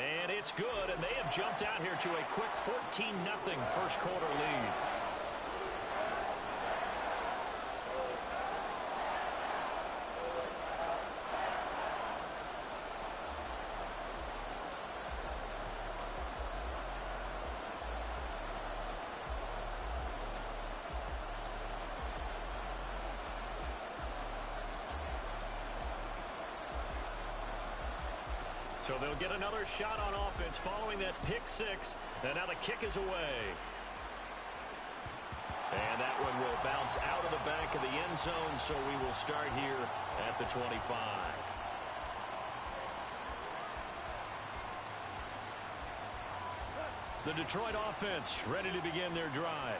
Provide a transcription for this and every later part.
And it's good, and they have jumped out here to a quick 14-0 first quarter lead. So they'll get another shot on offense following that pick six. And now the kick is away. And that one will bounce out of the back of the end zone, so we will start here at the 25. The Detroit offense ready to begin their drive.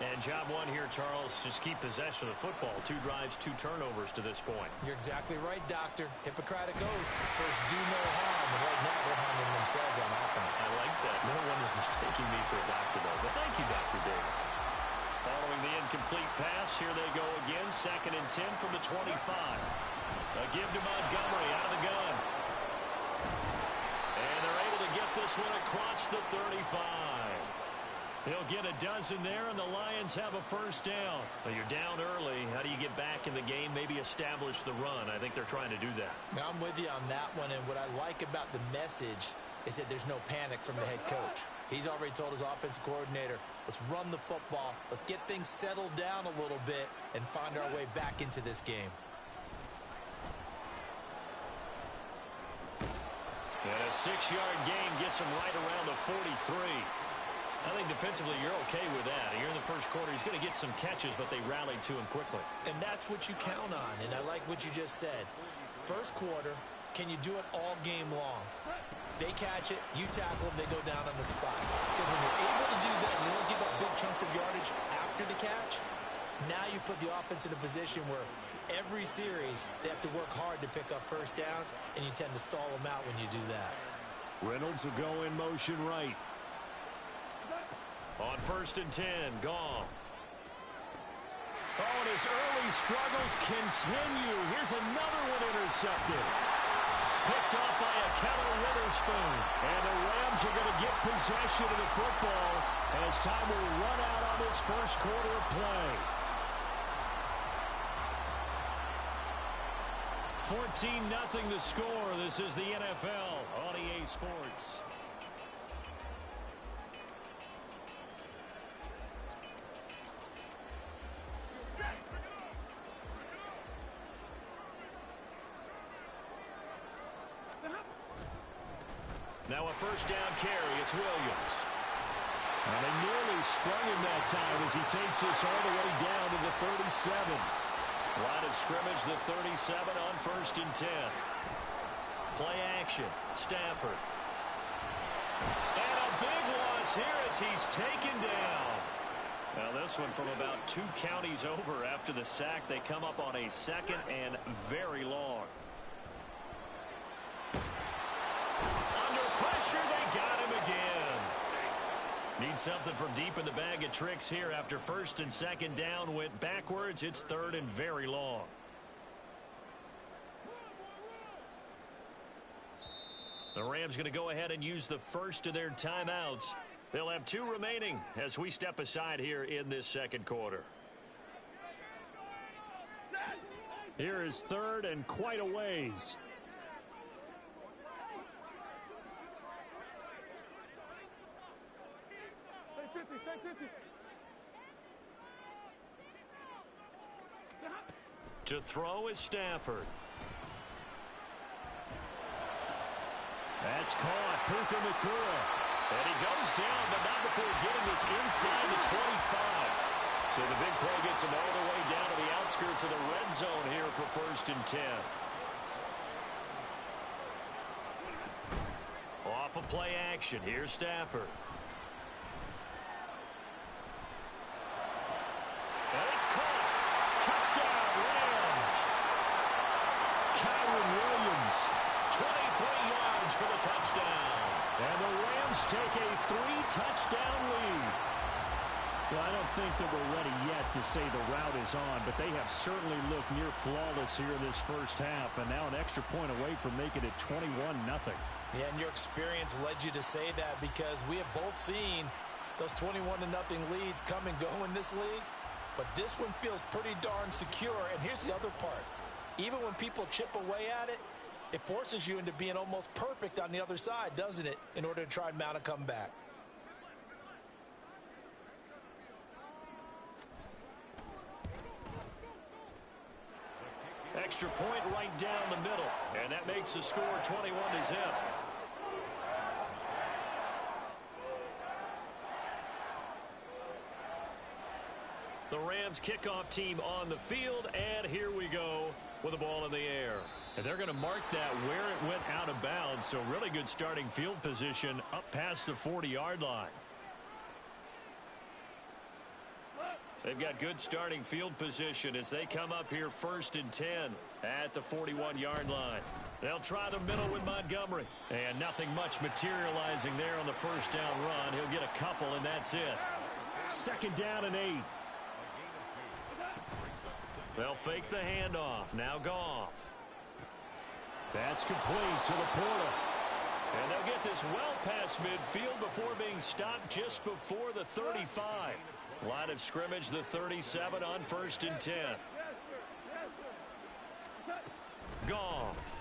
And job one here, Charles, just keep possession of the football. 2 drives, 2 turnovers to this point. You're exactly right, Doctor. Hippocratic oath. First, do no harm. And right now, they're harming themselves on offense. I like that. No one is mistaking me for a doctor, though. But thank you, Dr. Davis. Following the incomplete pass, here they go again. 2nd and 10 from the 25. A give to Montgomery out of the gun. And they're able to get this one across the 35. He'll get a dozen there, and the Lions have a first down. Well, you're down early. How do you get back in the game, maybe establish the run? I think they're trying to do that. Now, I'm with you on that one, and what I like about the message is that there's no panic from the head coach. He's already told his offensive coordinator, let's run the football, let's get things settled down a little bit, and find our way back into this game. And a 6-yard gain gets him right around the 43. I think defensively you're okay with that. Here in the first quarter, he's going to get some catches, but they rallied to him quickly. And that's what you count on, and I like what you just said. First quarter, can you do it all game long? They catch it, you tackle them, they go down on the spot. Because when you're able to do that, you don't give up big chunks of yardage after the catch. Now you put the offense in a position where every series they have to work hard to pick up first downs, and you tend to stall them out when you do that. Reynolds will go in motion right. On 1st and 10, Goff. Oh, and his early struggles continue. Here's another one intercepted. Picked off by a Keller Witherspoon. And the Rams are going to get possession of the football as time will run out on this first quarter of play. 14-0 the score. This is the NFL on EA Sports. Now a first down carry. It's Williams. And they nearly sprung him that time as he takes this all the way down to the 37. Line of scrimmage, the 37 on 1st and 10. Play action. Stafford. And a big loss here as he's taken down. Now this one from about 2 counties over after the sack. They come up on a 2nd and very long. Pressure, they got him again. Need something from deep in the bag of tricks here after 1st and 2nd down went backwards. It's 3rd and very long. The Rams going to go ahead and use the first of their timeouts. They'll have 2 remaining as we step aside here in this second quarter. Here is 3rd and quite a ways. To throw is Stafford. That's caught. Puka Nacua. And he goes down, but not before getting this inside the 25. So the big play gets him all the way down to the outskirts of the red zone here for 1st and 10. Off of play action. Here's Stafford. And it's caught. Touchdown, Rams. Kyren Williams, 23 yards for the touchdown. And the Rams take a 3-touchdown lead. Well, I don't think that we're ready yet to say the route is on, but they have certainly looked near flawless here in this first half, and now an extra point away from making it 21-0. Yeah, and your experience led you to say that because we have both seen those 21-0 leads come and go in this league, but this one feels pretty darn secure. And here's the other part. Even when people chip away at it, it forces you into being almost perfect on the other side, doesn't it, in order to try and mount a comeback. Extra point right down the middle, and that makes the score 21-0. The Rams kickoff team on the field, and here we go with the ball in the air. And they're going to mark that where it went out of bounds, so really good starting field position up past the 40-yard line. They've got good starting field position as they come up here 1st and 10 at the 41-yard line. They'll try the middle with Montgomery. And nothing much materializing there on the first down run. He'll get a couple, and that's it. 2nd down and 8. They'll fake the handoff. Now Goff. That's complete to Laporta. And they'll get this well past midfield before being stopped just before the 35. Line of scrimmage, the 37 on 1st and 10. Goff.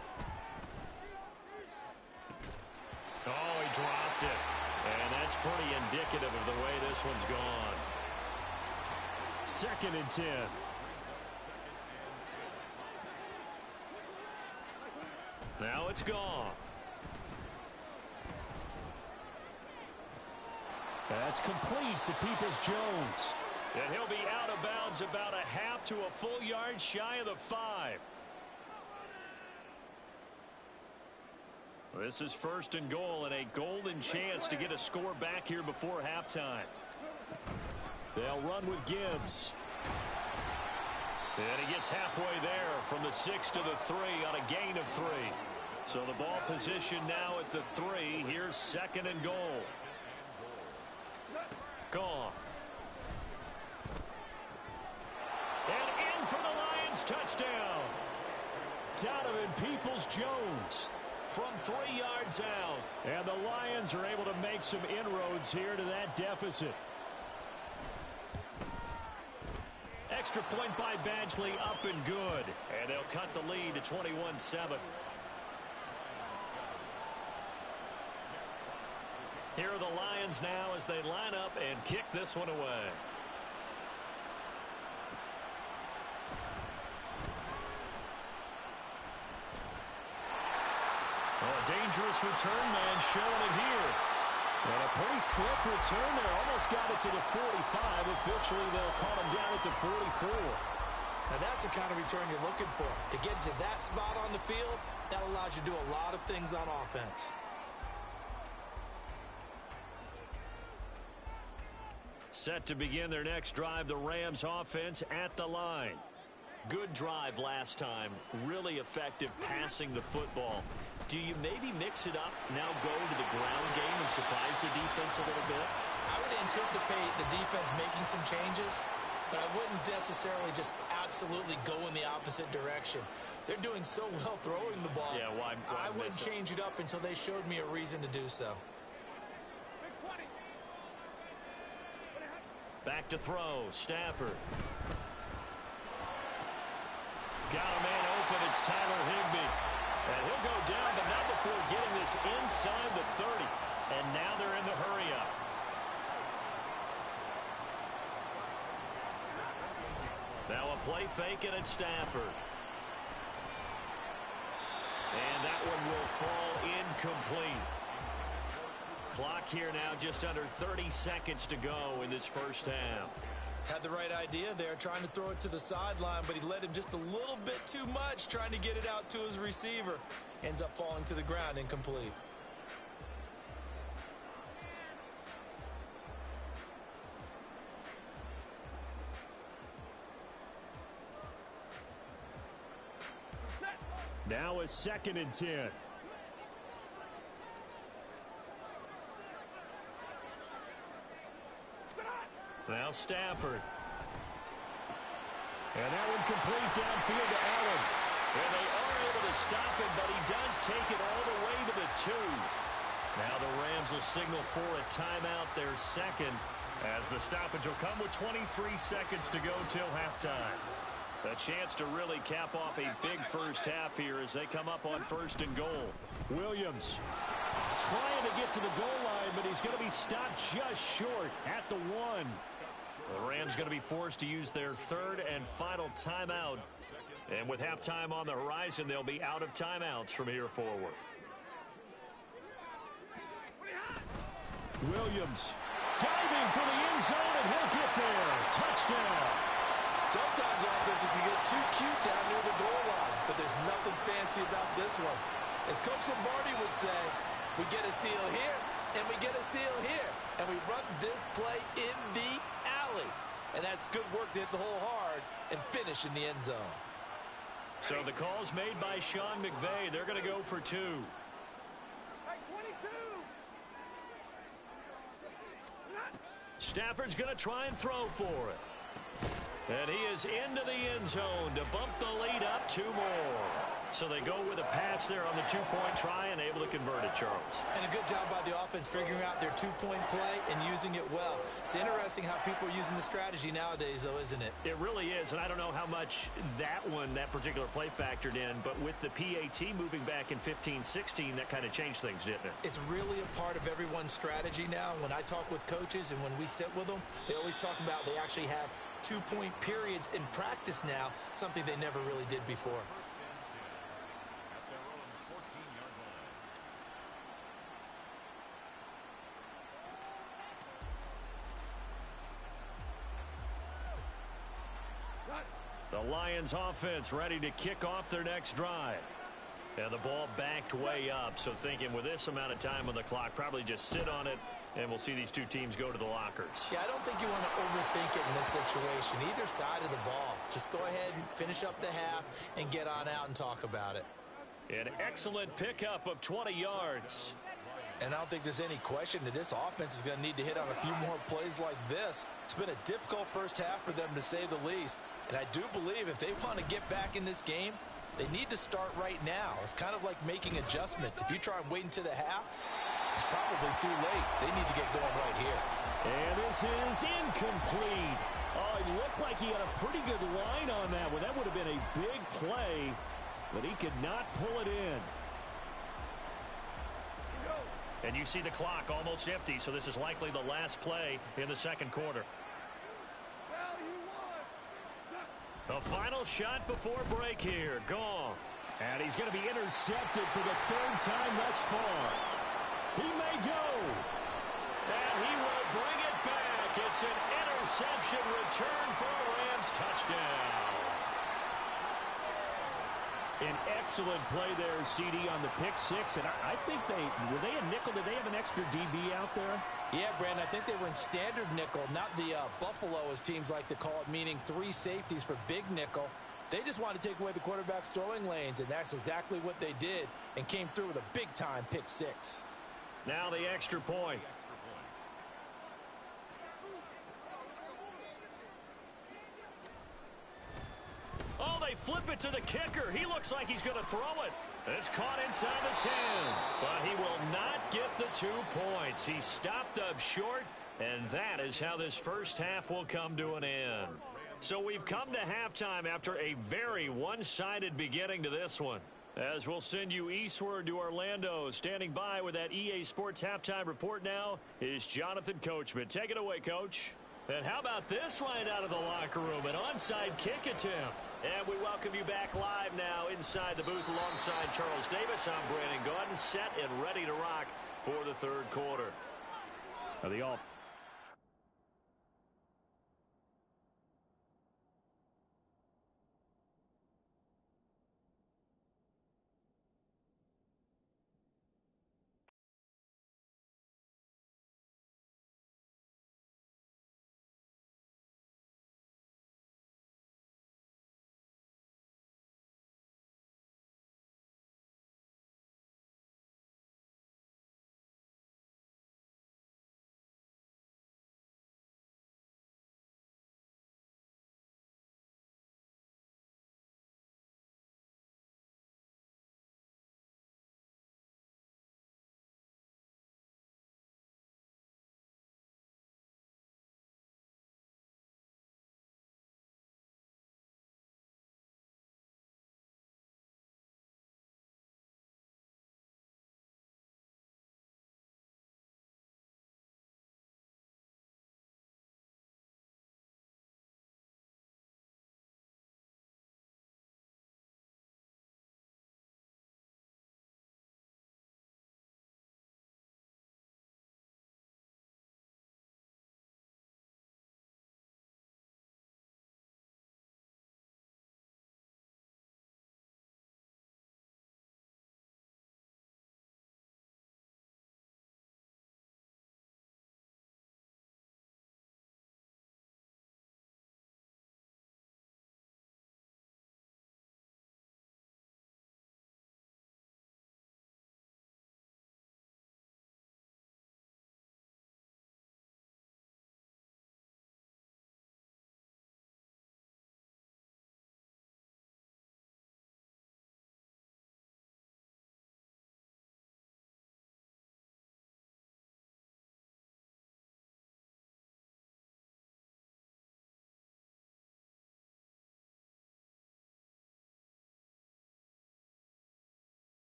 Oh, he dropped it. And that's pretty indicative of the way this one's gone. 2nd and 10. Now it's Goff. That's complete to Peoples-Jones. And he'll be out of bounds about a half to a full yard shy of the 5. This is 1st and goal and a golden chance to get a score back here before halftime. They'll run with Gibbs. And he gets halfway there from the 6 to the 3 on a gain of 3. So the ball position now at the 3. Here's 2nd and goal. Goff. And in for the Lions touchdown. Donovan Peoples-Jones from 3 yards out. And the Lions are able to make some inroads here to that deficit. Extra point by Badgley up and good. And they'll cut the lead to 21-7. Here are the Lions now as they line up and kick this one away. Oh, a dangerous return man showing it here. And a pretty slick return there. Almost got it to the 45. Officially, they'll call him down at the 44. Now, that's the kind of return you're looking for. To get to that spot on the field, that allows you to do a lot of things on offense. Set to begin their next drive, the Rams offense at the line. Good drive last time. Really effective passing the football. Do you maybe mix it up, now go to the ground game and surprise the defense a little bit? I would anticipate the defense making some changes, but I wouldn't necessarily just absolutely go in the opposite direction. They're doing so well throwing the ball. Yeah, why I wouldn't change it up until they showed me a reason to do so. Back to throw, Stafford. Got a man open, it's Tyler Higbee. And he'll go down, but not before getting this inside the 30. And now they're in the hurry-up. Now a play fake, and it's Stafford. And that one will fall incomplete. Clock here now just under 30 seconds to go in this first half. Had the right idea there, trying to throw it to the sideline, but he led him just a little bit too much, trying to get it out to his receiver. Ends up falling to the ground incomplete. Now a 2nd and 10. Now Stafford. And that one complete downfield to Allen. And they are able to stop him, but he does take it all the way to the 2. Now the Rams will signal for a timeout, their second, as the stoppage will come with 23 seconds to go till halftime. A chance to really cap off a big first half here as they come up on 1st and goal. Williams trying to get to the goal line, but he's going to be stopped just short at the 1. The Rams going to be forced to use their 3rd and final timeout. And with halftime on the horizon, they'll be out of timeouts from here forward. Williams diving for the end zone, and he'll get there. Touchdown. Sometimes offenses can get too cute down near the goal line, but there's nothing fancy about this one. As Coach Lombardi would say, we get a seal here, and we get a seal here, and we run this play in the alley. And that's good work to hit the hole hard and finish in the end zone. So the call's made by Sean McVay. They're going to go for 2. Stafford's going to try and throw for it. And he is into the end zone to bump the lead up 2 more. So they go with a pass there on the 2-point try and able to convert it, Charles. And a good job by the offense figuring out their 2-point play and using it well. It's interesting how people are using the strategy nowadays, though, isn't it? It really is, and I don't know how much that particular play factored in, but with the PAT moving back in 15-16, that kind of changed things, didn't it? It's really a part of everyone's strategy now. When I talk with coaches and when we sit with them, they always talk about they actually have 2-point periods in practice now, something they never really did before. The Lions offense ready to kick off their next drive. And the ball backed way up, so thinking with this amount of time on the clock, probably just sit on it, and we'll see these two teams go to the lockers. Yeah, I don't think you want to overthink it in this situation. Either side of the ball. Just go ahead and finish up the half and get on out and talk about it. An excellent pickup of 20 yards. And I don't think there's any question that this offense is going to need to hit on a few more plays like this. It's been a difficult first half for them, to say the least. And I do believe if they want to get back in this game, they need to start right now. It's kind of like making adjustments. If you try and wait until the half, it's probably too late. They need to get going right here. And this is incomplete. Oh, it looked like he had a pretty good line on that one. That would have been a big play, but he could not pull it in. And you see the clock almost empty, so this is likely the last play in the second quarter. The final shot before break here. Goff. And he's going to be intercepted for the 3rd time thus far. He may go. And he will bring it back. It's an interception return for a Rams touchdown. An excellent play there, CD, on the pick 6. And I think were they a nickel? Did they have an extra DB out there? Yeah, Brandon, I think they were in standard nickel, not the Buffalo, as teams like to call it, meaning 3 safeties for big nickel. They just wanted to take away the quarterback's throwing lanes, and that's exactly what they did and came through with a big-time pick 6. Now the extra point. Oh, they flip it to the kicker. He looks like he's going to throw it. It's caught inside the 10. But he will not get the 2 points. He stopped up short, and that is how this first half will come to an end. So we've come to halftime after a very one-sided beginning to this one. As we'll send you eastward to Orlando. Standing by with that EA Sports Halftime Report now is Jonathan Coachman. Take it away, Coach. And how about this right out of the locker room? An onside kick attempt. And we welcome you back live now inside the booth alongside Charles Davis. I'm Brandon Gaudin, set and ready to rock for the 3rd quarter. The off.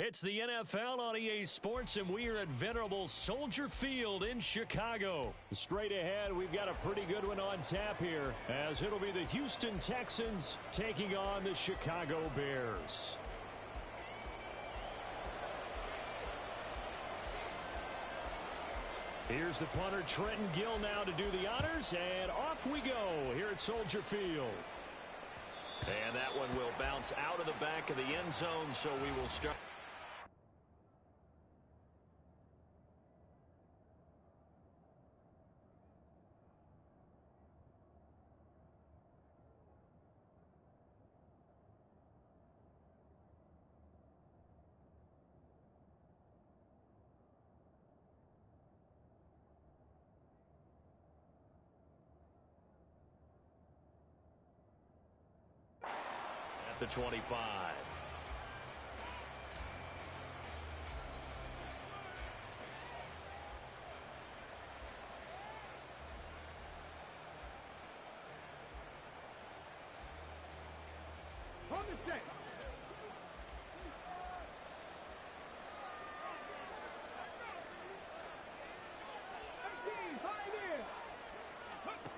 It's the NFL on EA Sports, and we are at venerable Soldier Field in Chicago. Straight ahead, we've got a pretty good one on tap here, as it'll be the Houston Texans taking on the Chicago Bears. Here's the punter, Trenton Gill, now to do the honors, and off we go here at Soldier Field. And that one will bounce out of the back of the end zone, so we will start. The 25. On the set.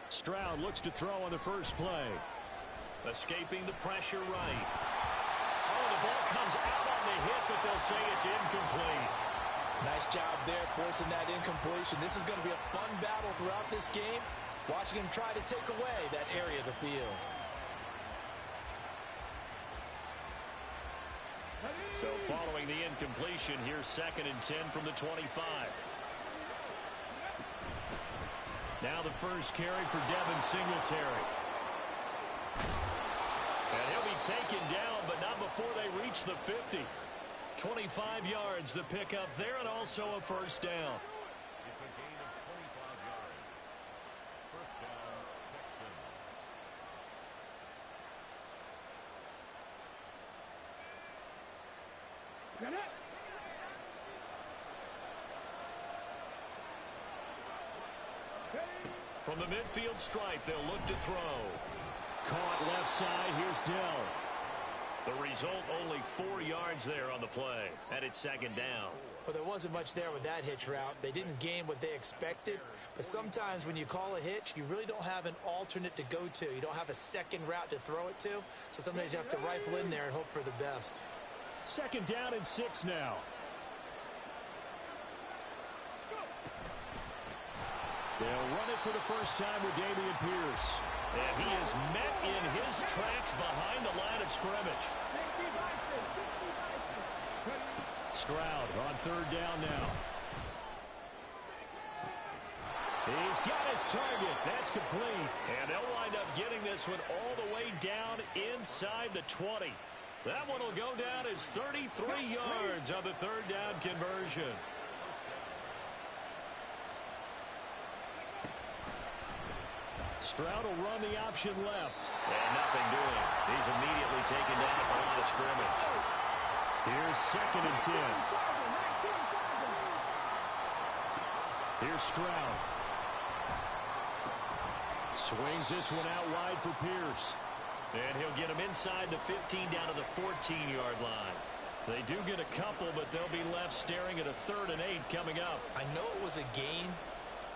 Stroud looks to throw on the first play. Escaping the pressure right. Oh, the ball comes out on the hit, but they'll say it's incomplete. Nice job there forcing that incompletion. This is going to be a fun battle throughout this game. Watching him try to take away that area of the field. So following the incompletion, here's 2nd and 10 from the 25. Now the first carry for Devin Singletary. And he'll be taken down, but not before they reach the 50. 25 yards, the pickup there, and also a first down. It's a gain of 25 yards. First down, Texans. Get it. From the midfield stripe, they'll look to throw. Caught left side, here's Dell. The result, only 4 yards there on the play, and it's 2nd down. Well, there wasn't much there with that hitch route. They didn't gain what they expected, but sometimes when you call a hitch, you really don't have an alternate to go to. You don't have a second route to throw it to, so sometimes you have to rifle in there and hope for the best. 2nd down and 6 now. They'll run it for the first time with Dameon Pierce. And he is met in his tracks behind the line of scrimmage. Stroud on 3rd down now. He's got his target. That's complete. And they'll wind up getting this one all the way down inside the 20. That one will go down as 33 yards on the 3rd down conversion. Stroud will run the option left. And nothing doing. He's immediately taken down at the line of scrimmage. Here's 2nd and 10. Here's Stroud. Swings this one out wide for Pierce. And he'll get him inside the 15 down to the 14-yard line. They do get a couple, but they'll be left staring at a 3rd and 8 coming up. I know it was a gain,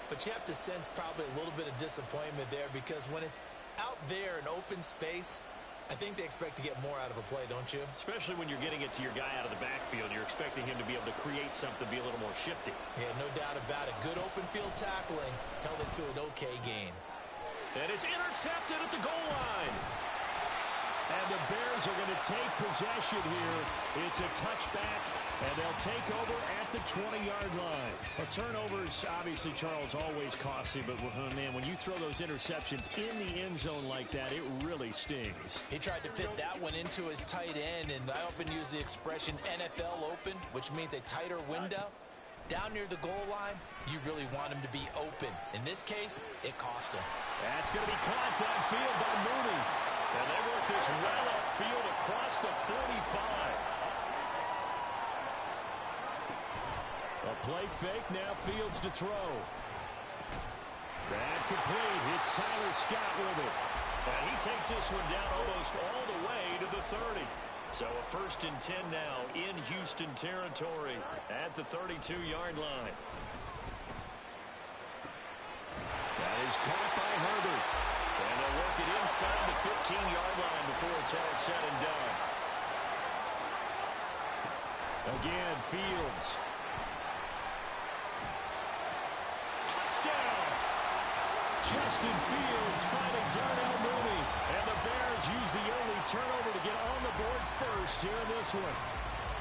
but you have to sense probably a little bit of disappointment there because when it's out there in open space, I think they expect to get more out of a play, don't you? Especially when you're getting it to your guy out of the backfield. You're expecting him to be able to create something, be a little more shifty. Yeah, no doubt about it. Good open field tackling held it to an okay gain. And it's intercepted at the goal line. And the Bears are going to take possession here. It's a touchback, and they'll take over at the 20-yard line. Well, turnovers, obviously, Charles, always costly, but, man, when you throw those interceptions in the end zone like that, it really stings. He tried to fit that one into his tight end, and I often use the expression NFL open, which means a tighter window. Down near the goal line, you really want him to be open. In this case, it cost him. That's going to be caught downfield by Mooney. And they work this well upfield across the 45. A play fake, now Fields to throw. Grab complete. It's Tyler Scott with it. And he takes this one down almost all the way to the 30. So a 1st and 10 now in Houston territory at the 32-yard line. That is caught by Herbert. And they'll work it inside the 15-yard line before it's all said and done. Again, Fields. Touchdown! Justin Fields finding Darnell Mooney. And the Bears use the early turnover to get on the board first here in this one.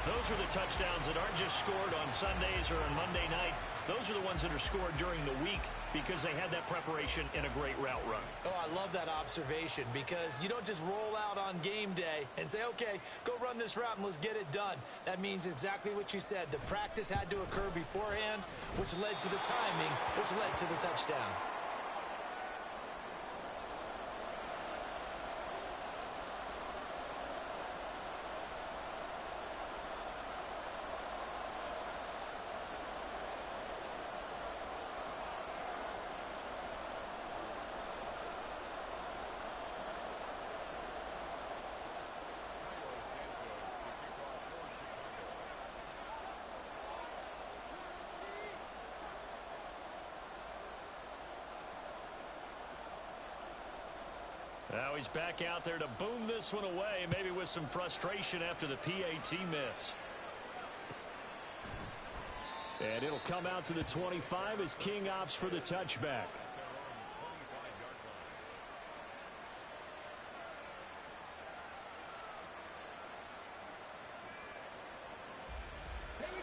Those are the touchdowns that aren't just scored on Sundays or on Monday night. Those are the ones that are scored during the week because they had that preparation in a great route run. Oh, I love that observation because you don't just roll out on game day and say, okay, go run this route and let's get it done. That means exactly what you said. The practice had to occur beforehand, which led to the timing, which led to the touchdown. Now he's back out there to boom this one away, maybe with some frustration after the PAT miss. And it'll come out to the 25 as King opts for the touchback.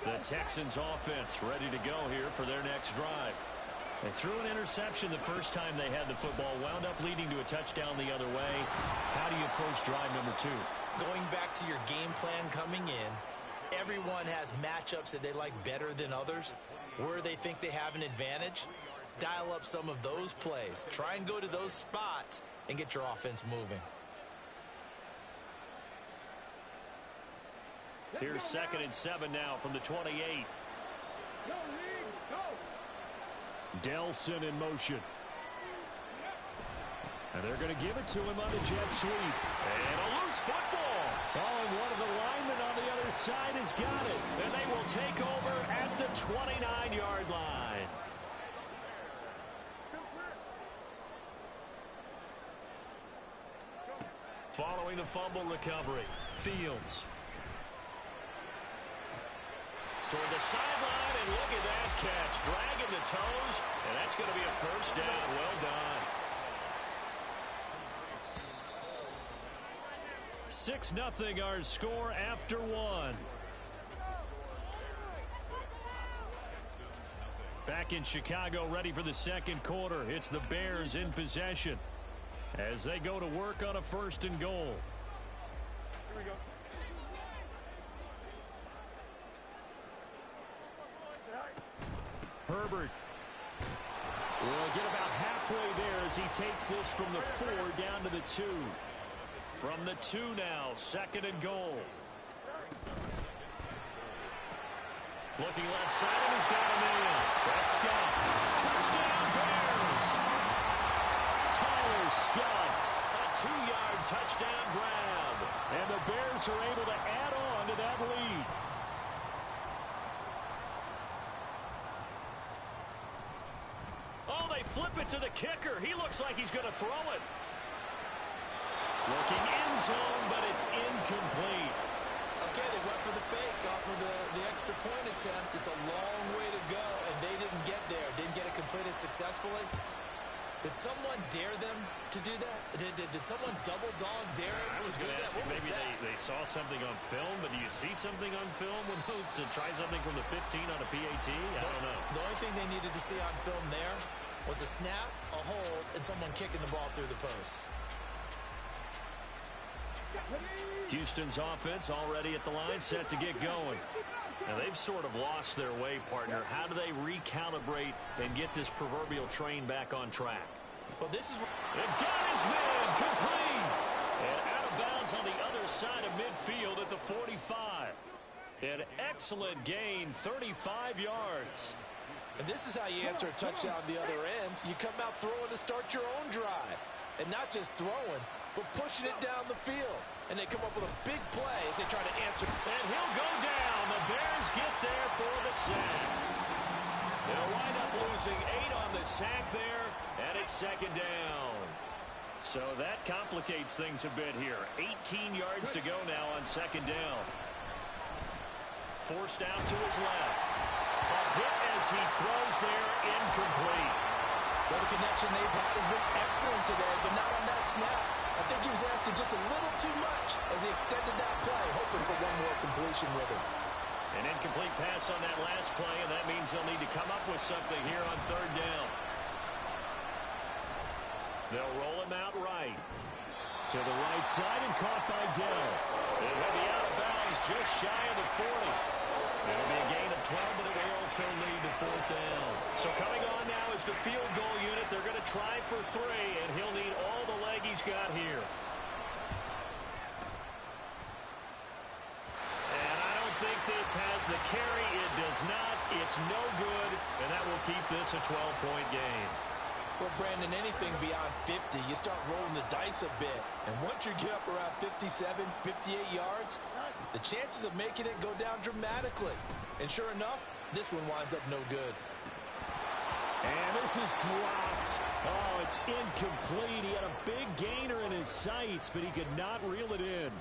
The Texans offense ready to go here for their next drive. They threw an interception the first time they had the football, wound up leading to a touchdown the other way. How do you approach drive number 2? Going back to your game plan coming in, everyone has matchups that they like better than others, where they think they have an advantage. Dial up some of those plays. Try and go to those spots and get your offense moving. Here's 2nd and 7 now from the 28. Delson in motion. And they're going to give it to him on the jet sweep. And a loose football. Oh, and one of the linemen on the other side has got it. And they will take over at the 29-yard line. Following the fumble recovery, Fields. Toward the sideline, and look at that catch. Dragging the toes, and that's going to be a 1st down. Well done. 6-0 our score after 1. Back in Chicago, ready for the 2nd quarter. It's the Bears in possession as they go to work on a 1st and goal. Here we go. Herbert will get about halfway there as he takes this from the 4 down to the 2. From the 2 now, 2nd and goal. Looking left side, and he's got him in. That's Scott. Touchdown, Bears! Tyler Scott, a 2-yard touchdown grab. And the Bears are able to add on to that lead. Flip it to the kicker. He looks like he's going to throw it. Looking end zone, but it's incomplete. Okay, they went for the fake off of the extra point attempt. It's a long way to go, and they didn't get there. Didn't get it completed successfully. Did someone dare them to do that? Did someone double dog dare them to do that? What maybe they saw something on film, but do you see something on film when those to try something from the 15 on a PAT? I don't know. The only thing they needed to see on film there was a snap, a hold, and someone kicking the ball through the post. Houston's offense already at the line, set to get going. Now they've sort of lost their way, partner. How do they recalibrate and get this proverbial train back on track? Well, this is... And got his man complete. And out of bounds on the other side of midfield at the 45. An excellent gain, 35 yards. And this is how you answer a touchdown the other end. You come out throwing to start your own drive. And not just throwing, for pushing it down the field. And they come up with a big play as they try to answer. And he'll go down. The Bears get there for the sack. They'll wind up losing 8 on the sack there, and it's second down. So that complicates things a bit here. 18 yards to go now on second down. Forced out to his left. A hit as he throws there, incomplete. Well, the connection they've had has been excellent today, but not on that snap. I think he was asking just a little too much as he extended that play, hoping for one more completion with him. An incomplete pass on that last play, and that means they'll need to come up with something here on third down. They'll roll him out right. To the right side and caught by Dell. It'll be out of bounds just shy of the 40. It'll be a gain of 12, but it will also lead to fourth down. So coming on now is the field goal unit. They're going to try for 3, and he'll need all the leg he's got here. And I don't think this has the carry. It does not. It's no good, and that will keep this a 12-point game. Well, Brandon, anything beyond 50, you start rolling the dice a bit. And once you get up around 57, 58 yards, the chances of making it go down dramatically. And sure enough, this one winds up no good. And this is dropped. Oh, it's incomplete. He had a big gainer in his sights, but he could not reel it in.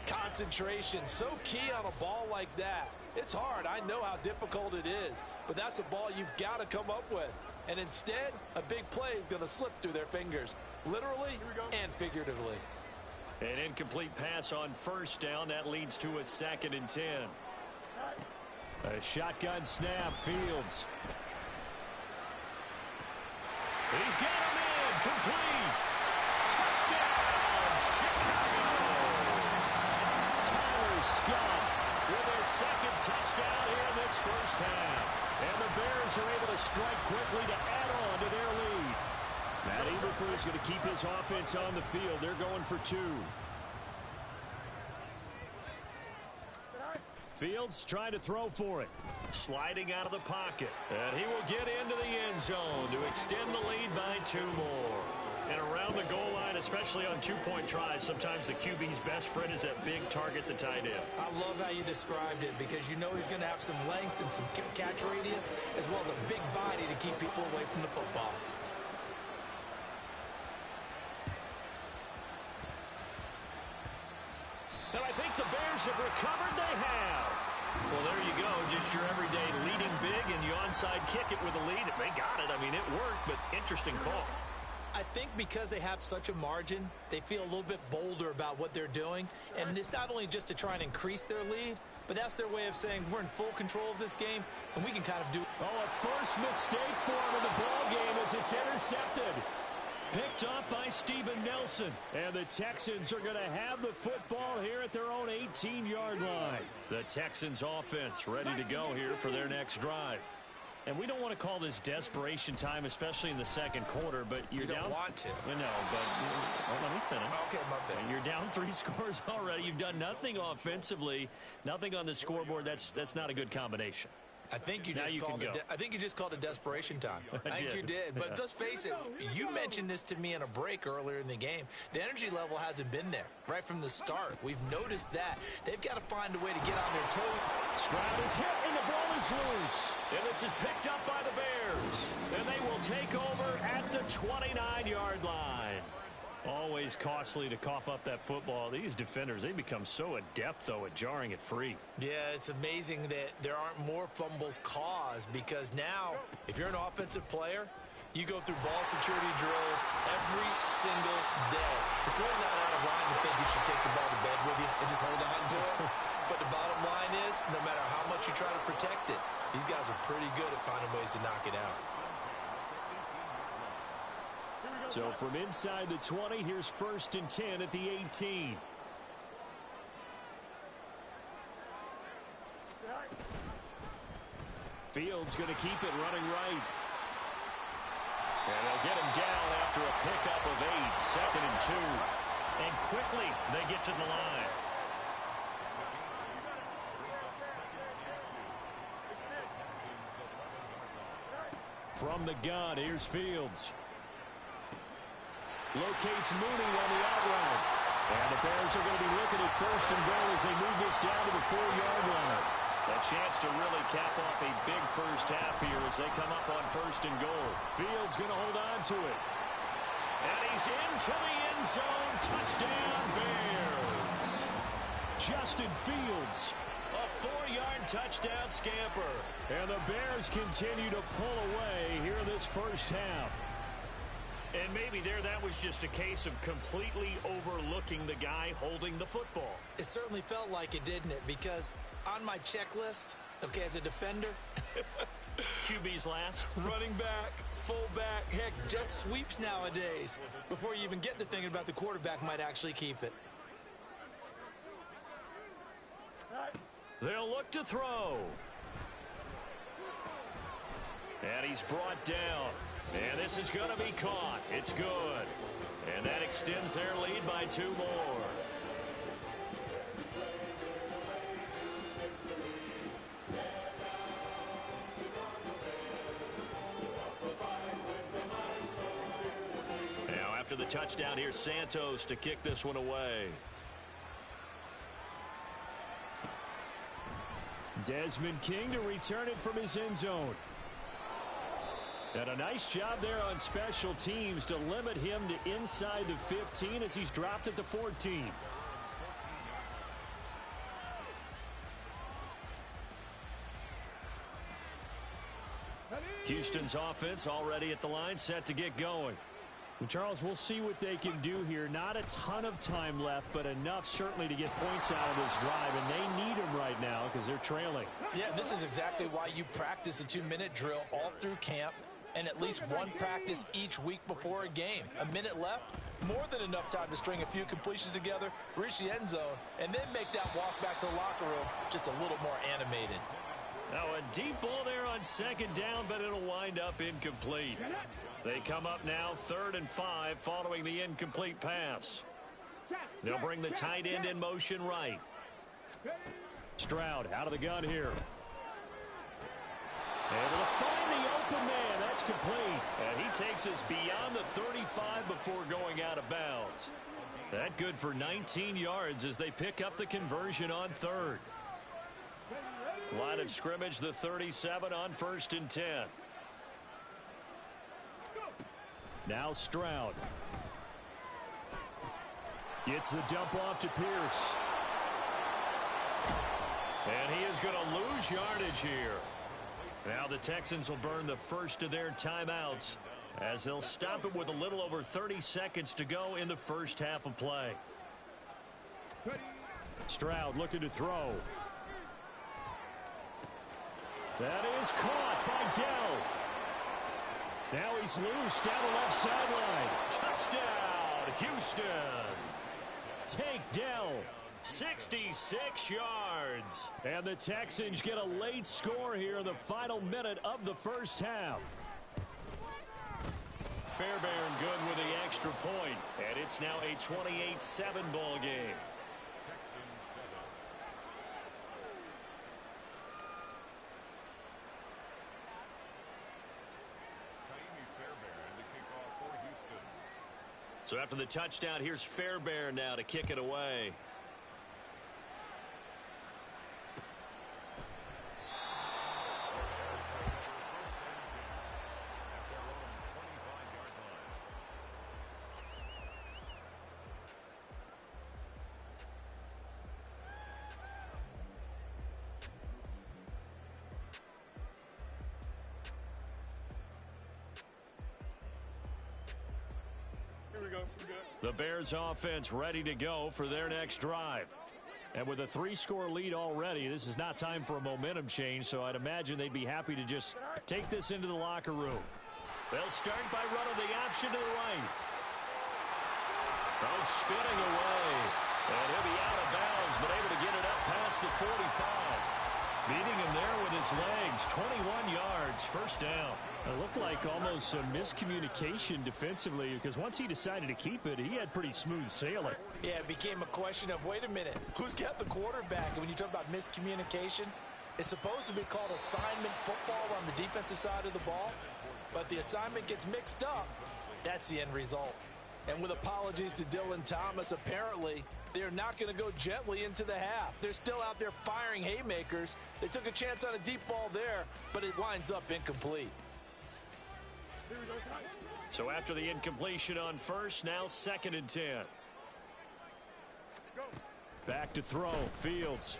Concentration, so key on a ball like that. It's hard. I know how difficult it is. But that's a ball you've got to come up with. And instead, a big play is going to slip through their fingers, literally and figuratively. An incomplete pass on first down. That leads to a 2nd and 10. A shotgun snap, Fields. He's got him in, complete. Touchdown, Chicago. Tyler Scott with his 2nd touchdown here in this first half. And the Bears are able to strike quickly to add on to their lead. Matt Eberflus is going to keep his offense on the field. They're going for 2. Fields trying to throw for it. Sliding out of the pocket. And he will get into the end zone to extend the lead by 2 more. And around the goal line, especially on 2-point tries, sometimes the QB's best friend is that big target, the tight end. I love how you described it because you know he's going to have some length and some catch radius as well as a big body to keep people away from the football. And I think the Bears have recovered. They have. Well, there you go. Just your everyday leading big, and you onside kick it with a lead. They got it. I mean, it worked, but interesting call. I think because they have such a margin, they feel a little bit bolder about what they're doing. And it's not only just to try and increase their lead, but that's their way of saying we're in full control of this game, and we can kind of do it. Oh, a first mistake for him in the ball game as it's intercepted. Picked up by Steven Nelson. And the Texans are going to have the football here at their own 18-yard line. The Texans offense ready to go here for their next drive. And we don't want to call this desperation time, especially in the second quarter, but you're down. You don't want to. No, but let me finish. Okay, my bad. You're down 3 scores already. You've done nothing offensively, nothing on the scoreboard. That's not a good combination. I think you just called it desperation time. I think you did. But let's face it, you mentioned this to me in a break earlier in the game. The energy level hasn't been there right from the start. We've noticed that. They've got to find a way to get on their toes. Stroud is hit and the ball is loose. And this is picked up by the Bears. And they will take over at the 29-yard line. Always costly to cough up that football. These defenders, they become so adept, though, at jarring it free. Yeah, it's amazing that there aren't more fumbles caused because now, if you're an offensive player, you go through ball security drills every single day. It's really not out of line to think you should take the ball to bed with you and just hold on to it. But the bottom line is, no matter how much you try to protect it, these guys are pretty good at finding ways to knock it out. So from inside the 20, here's 1st and 10 at the 18. Fields going to keep it running right. And they'll get him down after a pickup of 8, 2nd and 2. And quickly they get to the line. From the gun, here's Fields. Locates Mooney on the out route. And the Bears are going to be looking at first and goal as they move this down to the 4-yard line. A chance to really cap off a big first half here as they come up on first and goal. Fields going to hold on to it. And he's into the end zone. Touchdown, Bears. Justin Fields. A 4-yard touchdown scamper. And the Bears continue to pull away here in this first half. And maybe that was just a case of completely overlooking the guy holding the football. It certainly felt like it, didn't it? Because on my checklist, okay, as a defender, QB's last. running back, fullback, heck, jet sweeps nowadays. Before you even get to thinking about the quarterback might actually keep it. They'll look to throw. And he's brought down. And this is going to be caught. It's good. And that extends their lead by 2 more. Now after the touchdown, here's Santos to kick this one away. Desmond King to return it from his end zone. And a nice job there on special teams to limit him to inside the 15 as he's dropped at the 14. Houston's offense already at the line, set to get going. Well, Charles, we'll see what they can do here. Not a ton of time left, but enough certainly to get points out of this drive, and they need them right now because they're trailing. Yeah, this is exactly why you practice a 2-minute drill all through camp and at least one practice each week before a game. A minute left, more than enough time to string a few completions together, reach the end zone, and then make that walk back to the locker room just a little more animated. Now a deep ball there on second down, but it'll wind up incomplete. They come up now 3rd and 5 following the incomplete pass. They'll bring the tight end in motion right. Stroud out of the gun here. Able to find the open man. That's complete. And he takes us beyond the 35 before going out of bounds. That good for 19 yards as they pick up the conversion on 3rd. Line of scrimmage, the 37 on 1st and 10. Now Stroud. Gets the dump off to Pierce. And he is going to lose yardage here. Now the Texans will burn the first of their timeouts as they'll stop it with a little over 30 seconds to go in the first half of play. Stroud looking to throw. That is caught by Dell. Now he's loose down the left sideline. Touchdown, Houston. Take Dell. 66 yards. And the Texans get a late score here in the final minute of the first half. Fairbairn good with the extra point. And it's now a 28-7 ball game. So after the touchdown, here's Fairbairn now to kick it away. The Bears offense ready to go for their next drive. And with a 3-score lead already, this is not time for a momentum change, so I'd imagine they'd be happy to just take this into the locker room. They'll start by running the option to the right. Oh, spinning away. And he'll be out of bounds, but able to get it up past the 45. Beating him there with his legs. 21 yards, first down. It looked like almost a miscommunication defensively because once he decided to keep it, he had pretty smooth sailing. Yeah, it became a question of, wait a minute, who's got the quarterback? And when you talk about miscommunication, it's supposed to be called assignment football on the defensive side of the ball. But the assignment gets mixed up. That's the end result. And with apologies to Dylan Thomas, apparently they're not going to go gently into the half. They're still out there firing haymakers. They took a chance on a deep ball there, but it winds up incomplete. So after the incompletion on first, now 2nd and 10. Back to throw, Fields.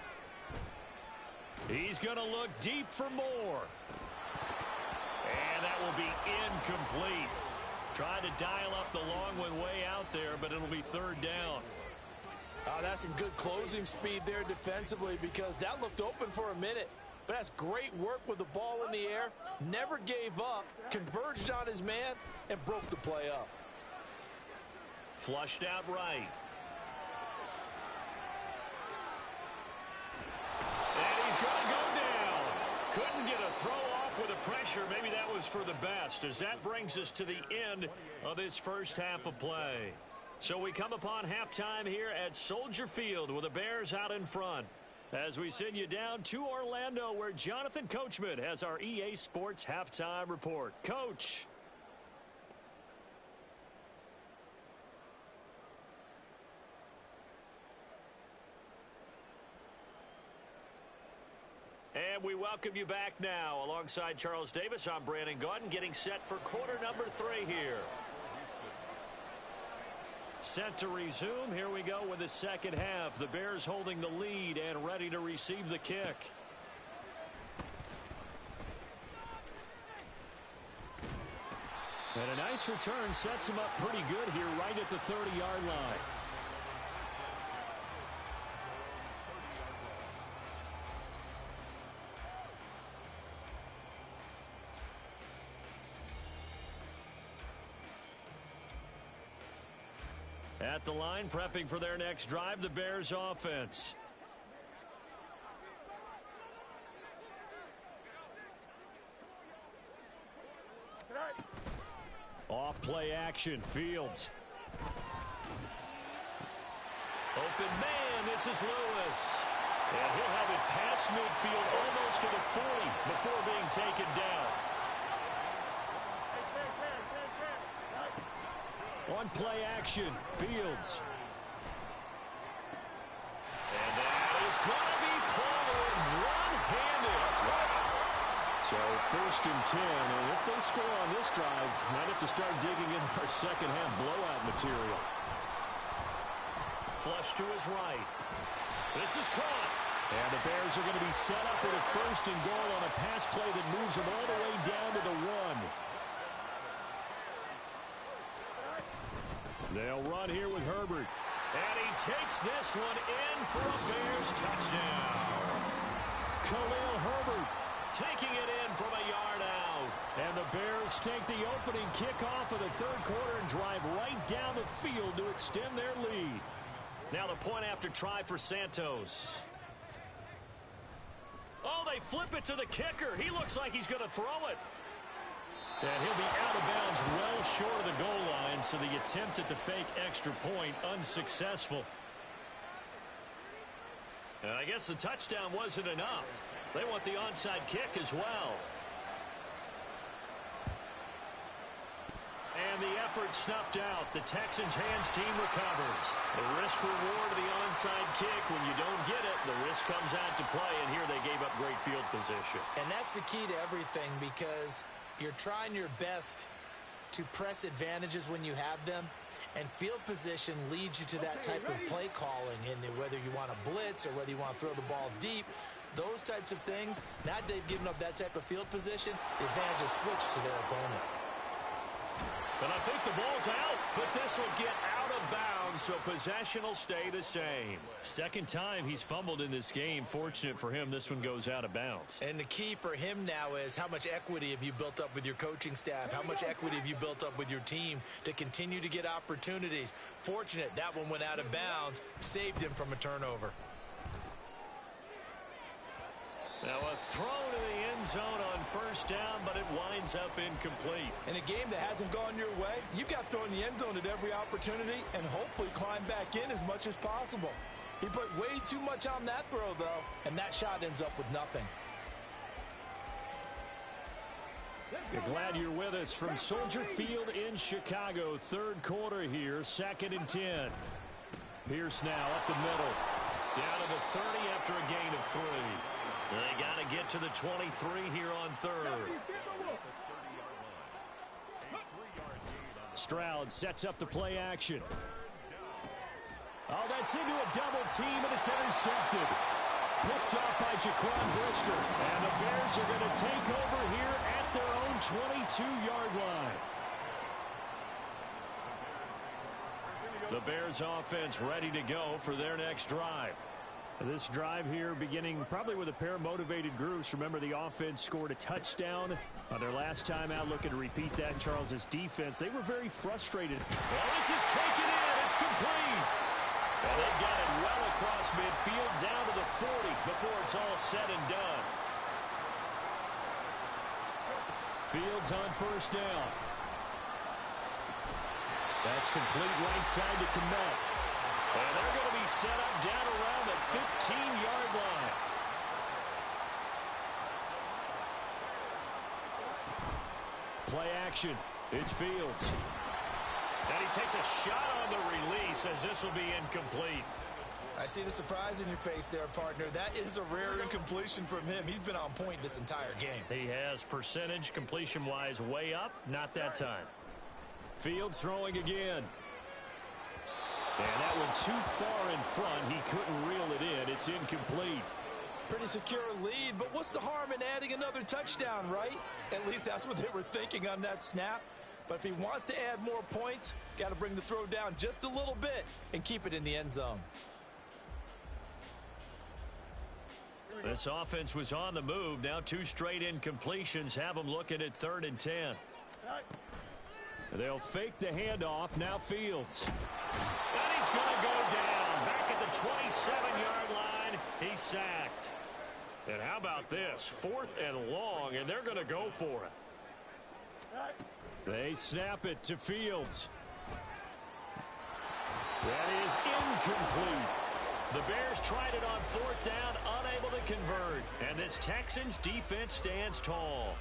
He's going to look deep for more. And that will be incomplete. Trying to dial up the long one way out there, but it'll be 3rd down. That's some good closing speed there defensively, because that looked open for a minute. But that's great work with the ball in the air. Never gave up, converged on his man, and broke the play up. Flushed out right. And he's going to go down. Couldn't get a throw off with the pressure. Maybe that was for the best, as that brings us to the end of this first half of play. So we come upon halftime here at Soldier Field with the Bears out in front, as we send you down to Orlando, where Jonathan Coachman has our EA Sports halftime report. Coach. And we welcome you back now. Alongside Charles Davis, I'm Brandon Gaudin, getting set for quarter number 3 here. Set to resume. Here we go with the second half. The Bears holding the lead and ready to receive the kick. And a nice return sets him up pretty good here right at the 30-yard line. At the line, prepping for their next drive, the Bears offense. Off play action, Fields. Open man, this is Lewis. And he'll have it past midfield almost to the 40 before being taken down. On play action, Fields. And that is going to be called one-handed. So 1st and 10, and if they score on this drive, might have to start digging in our second half blowout material. Flush to his right. This is caught. And the Bears are going to be set up with a 1st and goal on a pass play that moves them all the way down to the 1. They'll run here with Herbert. And he takes this one in for a Bears touchdown. Khalil Herbert taking it in from a yard out. And the Bears take the opening kickoff of the 3rd quarter and drive right down the field to extend their lead. Now the point after try for Santos. Oh, they flip it to the kicker. He looks like he's going to throw it. And he'll be out of bounds well short of the goal line, so the attempt at the fake extra point unsuccessful. And I guess the touchdown wasn't enough. They want the onside kick as well. And the effort snuffed out. The Texans' hands team recovers. The risk reward of the onside kick. When you don't get it, the risk comes out to play, and here they gave up great field position. And that's the key to everything, because you're trying your best to press advantages when you have them, and field position leads you to that type of play calling. And whether you want to blitz or whether you want to throw the ball deep, those types of things, now that they've given up that type of field position, the advantage is switched to their opponent. And I think the ball's out, but this will get out of bounds, so possession will stay the same. Second time he's fumbled in this game. Fortunate for him, this one goes out of bounds. And the key for him now is how much equity have you built up with your coaching staff? How much equity have you built up with your team to continue to get opportunities? Fortunate that one went out of bounds, saved him from a turnover. Now a throw to the end zone on 1st down, but it winds up incomplete. In a game that hasn't gone your way, you've got to throw in the end zone at every opportunity and hopefully climb back in as much as possible. He put way too much on that throw, though, and that shot ends up with nothing. You're glad you're with us from Soldier Field in Chicago. Third quarter here, 2nd and 10. Pierce now up the middle. Down to the 30 after a gain of 3. They got to get to the 23 here on third. Stroud sets up the play action. Oh, that's into a double team, and it's intercepted. Picked off by Jaquan Brisker. And the Bears are going to take over here at their own 22-yard line. The Bears offense ready to go for their next drive. This drive here beginning probably with a pair of motivated groups. Remember, the offense scored a touchdown on their last time out. Looking to repeat that in Charles' defense. They were very frustrated. Well, this is taken in. It's complete. And they got it well across midfield down to the 40 before it's all said and done. Fields on first down. That's complete right side to Kmet. And they're going to be set up down around the 15-yard line. Play action. It's Fields. And he takes a shot on the release as this will be incomplete. I see the surprise in your face there, partner. That is a rare incompletion from him. He's been on point this entire game. He has percentage completion-wise way up. Not that time. Fields throwing again. And that one too far in front. He couldn't reel it in. It's incomplete. Pretty secure lead, but what's the harm in adding another touchdown, right? At least that's what they were thinking on that snap. But if he wants to add more points, got to bring the throw down just a little bit and keep it in the end zone. This offense was on the move. Now 2 straight incompletions have them looking at 3rd and 10. They'll fake the handoff. Now Fields. And he's going to go down. Back at the 27-yard line. He's sacked. And how about this? 4th and long, and they're going to go for it. They snap it to Fields. That is incomplete. The Bears tried it on 4th down, unable to convert. And this Texans defense stands tall.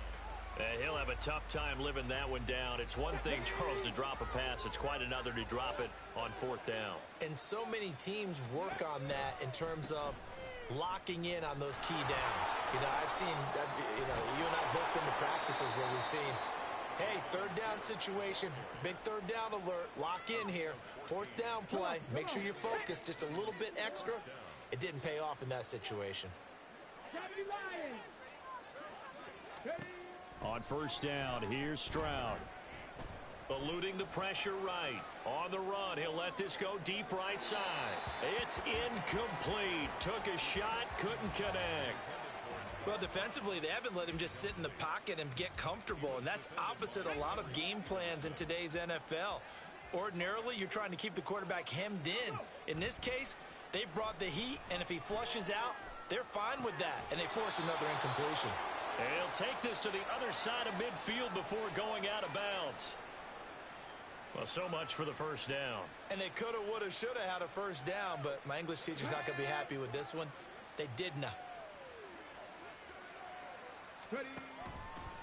He'll have a tough time living that one down. It's one thing, Charles, to drop a pass. It's quite another to drop it on 4th down. And so many teams work on that in terms of locking in on those key downs. You know, I've seen, you and I both been to practices where we've seen, hey, 3rd down situation, big 3rd down alert, lock in here, 4th down play, make sure you're focused just a little bit extra. It didn't pay off in that situation. On first down, here's Stroud. Eluding the pressure right. On the run, he'll let this go deep right side. It's incomplete. Took a shot, couldn't connect. Well, defensively, they haven't let him just sit in the pocket and get comfortable, and that's opposite a lot of game plans in today's NFL. Ordinarily, you're trying to keep the quarterback hemmed in. In this case, they brought the heat, and if he flushes out, they're fine with that, and they force another incompletion. He'll take this to the other side of midfield before going out of bounds. Well, so much for the first down. And they coulda, woulda, shoulda had a first down, but my English teacher's not going to be happy with this one. They didn't.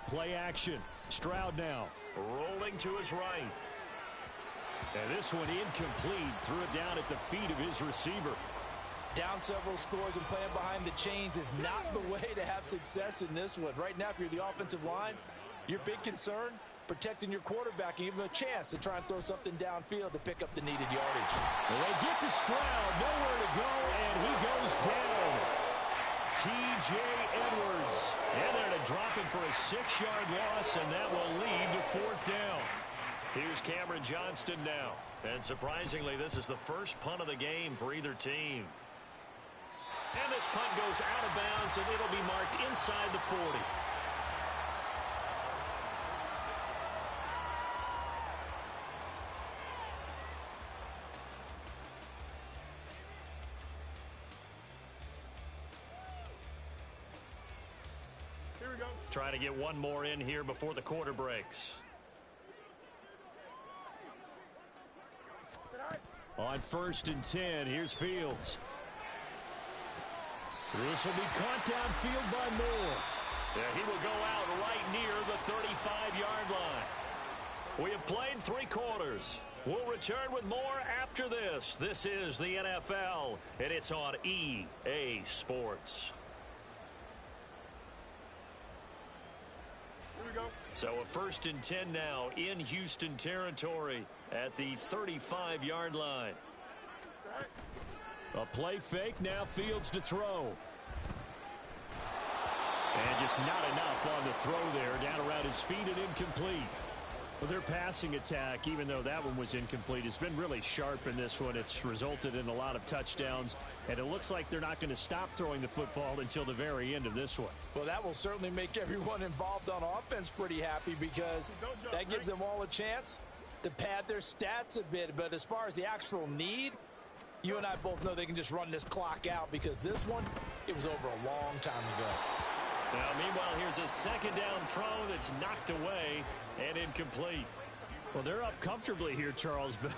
Play action. Stroud now. Rolling to his right. And this one incomplete. Threw it down at the feet of his receiver. Down several scores and playing behind the chains is not the way to have success in this one. Right now, if you're the offensive line, your big concern, protecting your quarterback and giving him a chance to try and throw something downfield to pick up the needed yardage. Well, they get to Stroud, nowhere to go, and he goes down. T.J. Edwards. And they're to drop him for a 6-yard loss, and that will lead to 4th down. Here's Cameron Johnston now. And surprisingly, this is the first punt of the game for either team. And this punt goes out of bounds, and it'll be marked inside the 40. Here we go. Try to get one more in here before the quarter breaks. On 1st and 10, here's Fields. This will be caught downfield by Moore. Yeah, he will go out right near the 35-yard line. We have played 3 quarters. We'll return with more after this. This is the NFL, and it's on EA Sports. Here we go. So a 1st and 10 now in Houston territory at the 35-yard line. A play fake, now Fields to throw. And just not enough on the throw there, down around his feet and incomplete. Well, their passing attack, even though that one was incomplete, has been really sharp in this one. It's resulted in a lot of touchdowns, and it looks like they're not going to stop throwing the football until the very end of this one. Well, that will certainly make everyone involved on offense pretty happy because that gives them all a chance to pad their stats a bit. But as far as the actual need, you and I both know they can just run this clock out because this one, it was over a long time ago. Now, meanwhile, here's a 2nd down throw that's knocked away and incomplete. Well, they're up comfortably here, Charles, but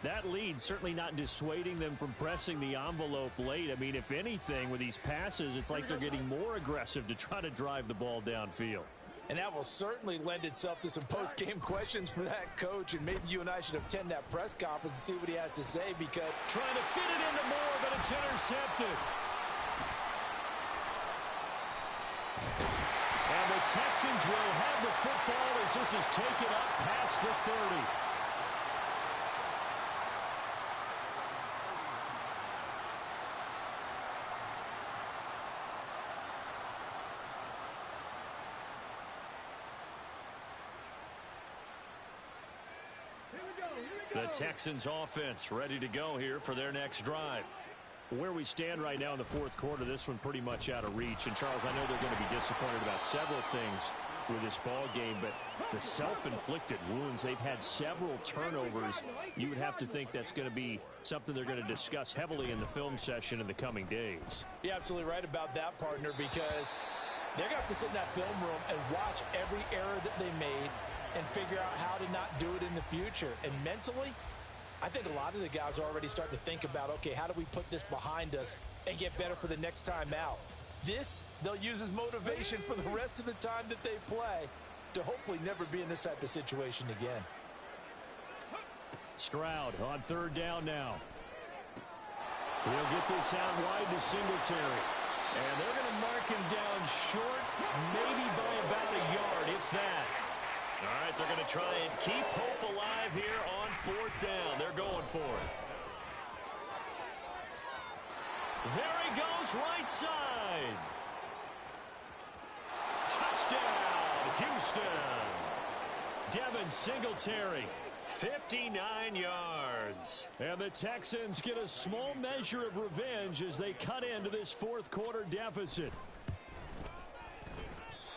that lead certainly not dissuading them from pressing the envelope late. I mean, if anything, with these passes, it's like they're getting more aggressive to try to drive the ball downfield. And that will certainly lend itself to some post-game questions for that coach, and maybe you and I should attend that press conference and see what he has to say because trying to fit it into Moore, but it's intercepted. And the Texans will have the football as this is taken up past the 30. The Texans offense ready to go here for their next drive. Where we stand right now in the 4th quarter, this one pretty much out of reach. And, Charles, I know they're going to be disappointed about several things with this ball game, but the self-inflicted wounds, they've had several turnovers. You would have to think that's going to be something they're going to discuss heavily in the film session in the coming days. you're absolutely right about that, partner, because they're going to have to sit in that film room and watch every error that they made and figure out how to not do it in the future. And mentally, I think a lot of the guys are already starting to think about, okay, how do we put this behind us and get better for the next time out? This, they'll use as motivation for the rest of the time that they play to hopefully never be in this type of situation again. Stroud on 3rd down now. He'll get this out wide to Singletary. And they're going to mark him down short, maybe by about a yard, if that. All right, they're going to try and keep hope alive here on 4th down. They're going for it. There he goes, right side. Touchdown, Houston. Devin Singletary, 59 yards. And the Texans get a small measure of revenge as they cut into this 4th quarter deficit.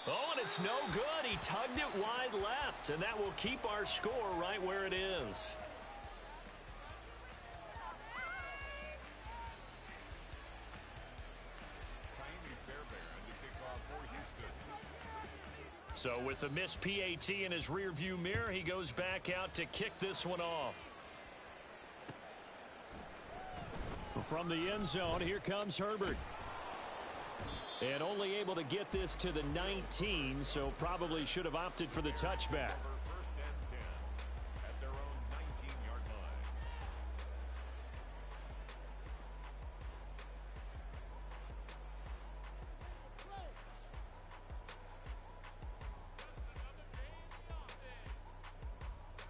Oh, and it's no good. He tugged it wide left, and that will keep our score right where it is. So with the missed PAT in his rearview mirror, he goes back out to kick this one off. From the end zone, here comes Herbert. And only able to get this to the 19, so probably should have opted for the touchback. First and 10 at their own 19-yard line.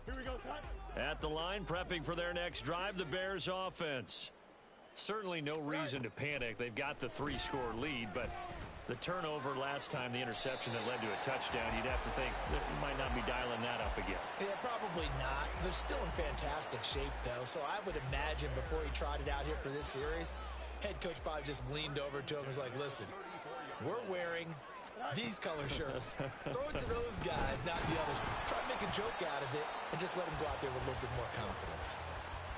Here we go, son. At the line, prepping for their next drive, the Bears offense. Certainly no reason to panic. They've got the 3-score lead, but the turnover last time, the interception that led to a touchdown, you'd have to think that might not be dialing that up again. Yeah, probably not. They're still in fantastic shape, though, so I would imagine before he trotted out here for this series, head coach probably just leaned over to him and was like, listen, we're wearing these color shirts. Throw it to those guys, not the others. Try to make a joke out of it and just let them go out there with a little bit more confidence.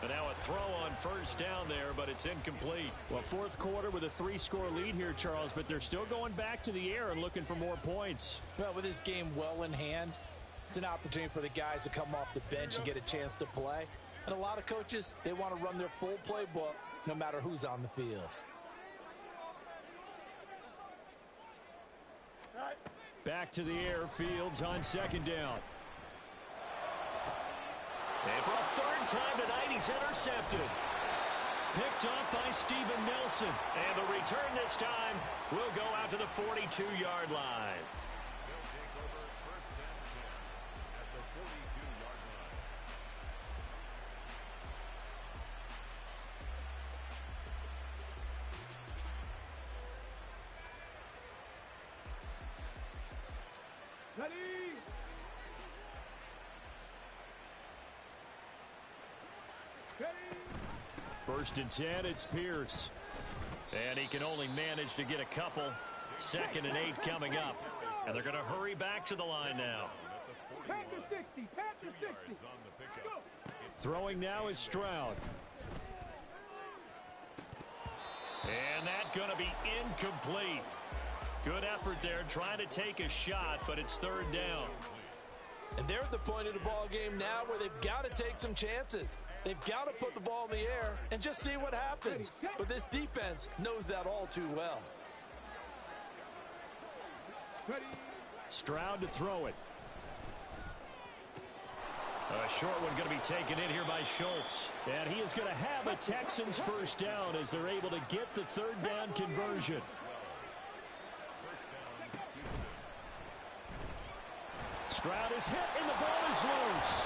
But now a throw on first down there, but it's incomplete. Well, 4th quarter with a 3-score lead here, Charles, but they're still going back to the air and looking for more points. Well, with this game well in hand, it's an opportunity for the guys to come off the bench and get a chance to play. And a lot of coaches, they want to run their full playbook no matter who's on the field. All right. Back to the air. Fields on second down. And for a third time tonight, he's intercepted. Picked up by Steven Nelson. And the return this time will go out to the 42-yard line. They'll take over first and 10 at the 42-yard line. Ready? Ready? First and 10, it's Pierce. And he can only manage to get a couple. 2nd and 8 coming up. And they're going to hurry back to the line now. Panther 60, Panther 60. On the pickup. Throwing now is Stroud. And that's going to be incomplete. Good effort there trying to take a shot, but it's 3rd down. And they're at the point of the ball game now where they've got to take some chances. They've got to put the ball in the air and just see what happens. But this defense knows that all too well. Ready? Stroud to throw it. A short one going to be taken in here by Schultz. And he is going to have a Texans first down as they're able to get the 3rd down conversion. Stroud is hit and the ball is loose.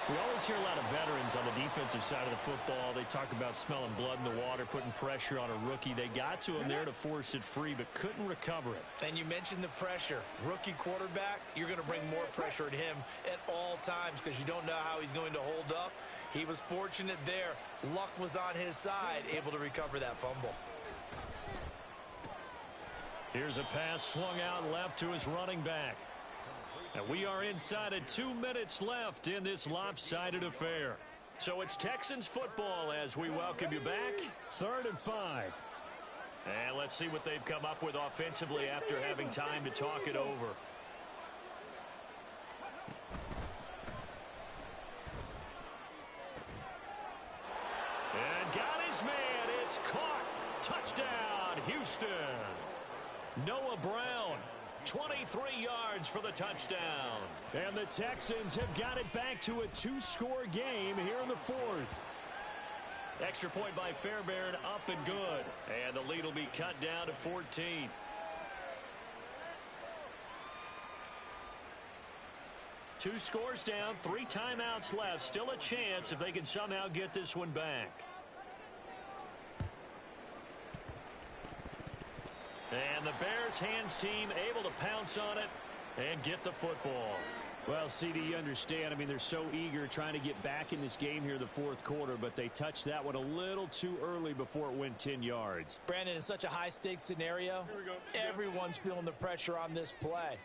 We always hear a lot of veterans on the defensive side of the football. They talk about smelling blood in the water, putting pressure on a rookie. They got to him there to force it free, but couldn't recover it. And you mentioned the pressure. Rookie quarterback, you're going to bring more pressure at him at all times because you don't know how he's going to hold up. He was fortunate there. Luck was on his side, able to recover that fumble. Here's a pass swung out left to his running back. And we are inside of 2 minutes left in this lopsided affair. So it's Texans football as we welcome you back. 3rd and 5. And let's see what they've come up with offensively after having time to talk it over. And got his man. It's caught. Touchdown, Houston. Noah Brown. 23 yards for the touchdown. And the Texans have got it back to a 2-score game here in the 4th. Extra point by Fairbairn, up and good. And the lead will be cut down to 14. Two scores down, 3 timeouts left. Still a chance if they can somehow get this one back. And the Bears hands team able to pounce on it and get the football. Well, CD, you understand. I mean, they're so eager trying to get back in this game here in the 4th quarter, but they touched that one a little too early before it went 10 yards. Brandon, in such a high-stakes scenario, everyone's feeling the pressure on this play.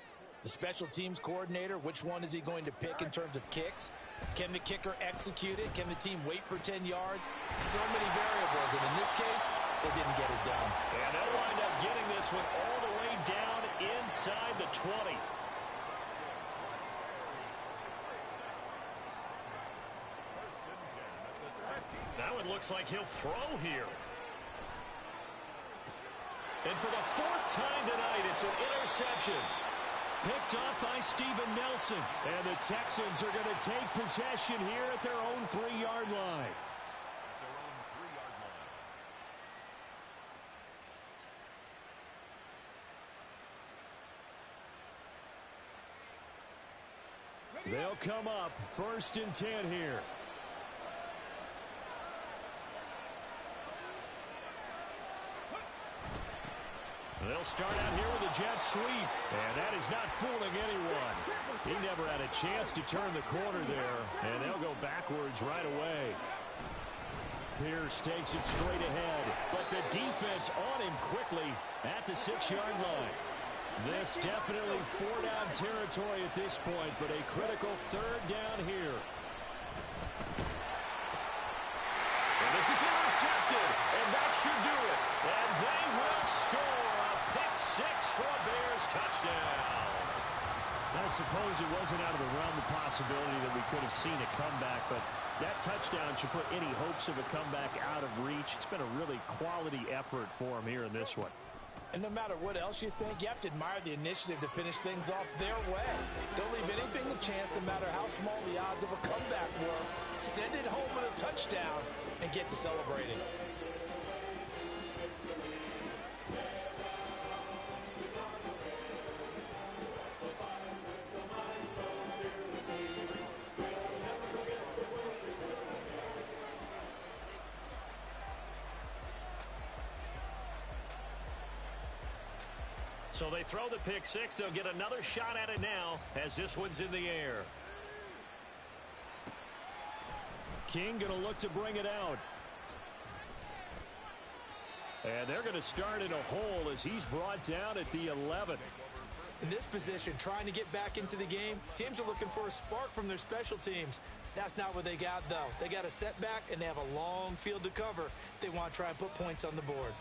The special teams coordinator, which one is he going to pick in terms of kicks? Can the kicker execute it? Can the team wait for 10 yards? So many variables, and in this case, they didn't get it done. And they'll wind up getting this one all the way down inside the 20. That one looks like he'll throw here. And for the 4th time tonight, it's an interception. Picked up by Steven Nelson. And the Texans are going to take possession here at their own 3-yard line. They'll come up 1st and 10 here. They'll start out here with a jet sweep. And that is not fooling anyone. He never had a chance to turn the corner there. And they'll go backwards right away. Pierce takes it straight ahead. But the defense on him quickly at the 6-yard line. This definitely 4-down territory at this point, but a critical 3rd down here. And this is intercepted, and that should do it. And they will score a pick 6 for a Bears touchdown. I suppose it wasn't out of the realm of possibility that we could have seen a comeback, but that touchdown should put any hopes of a comeback out of reach. It's been a really quality effort for him here in this one. And no matter what else you think, you have to admire the initiative to finish things off their way. Don't leave anything to chance, no matter how small the odds of a comeback were. Send it home with a touchdown and get to celebrating. So they throw the pick six. They'll get another shot at it now as this one's in the air. King going to look to bring it out. And they're going to start in a hole as he's brought down at the 11. In this position, trying to get back into the game, teams are looking for a spark from their special teams. That's not what they got, though. They got a setback, and they have a long field to cover if they want to try and put points on the board.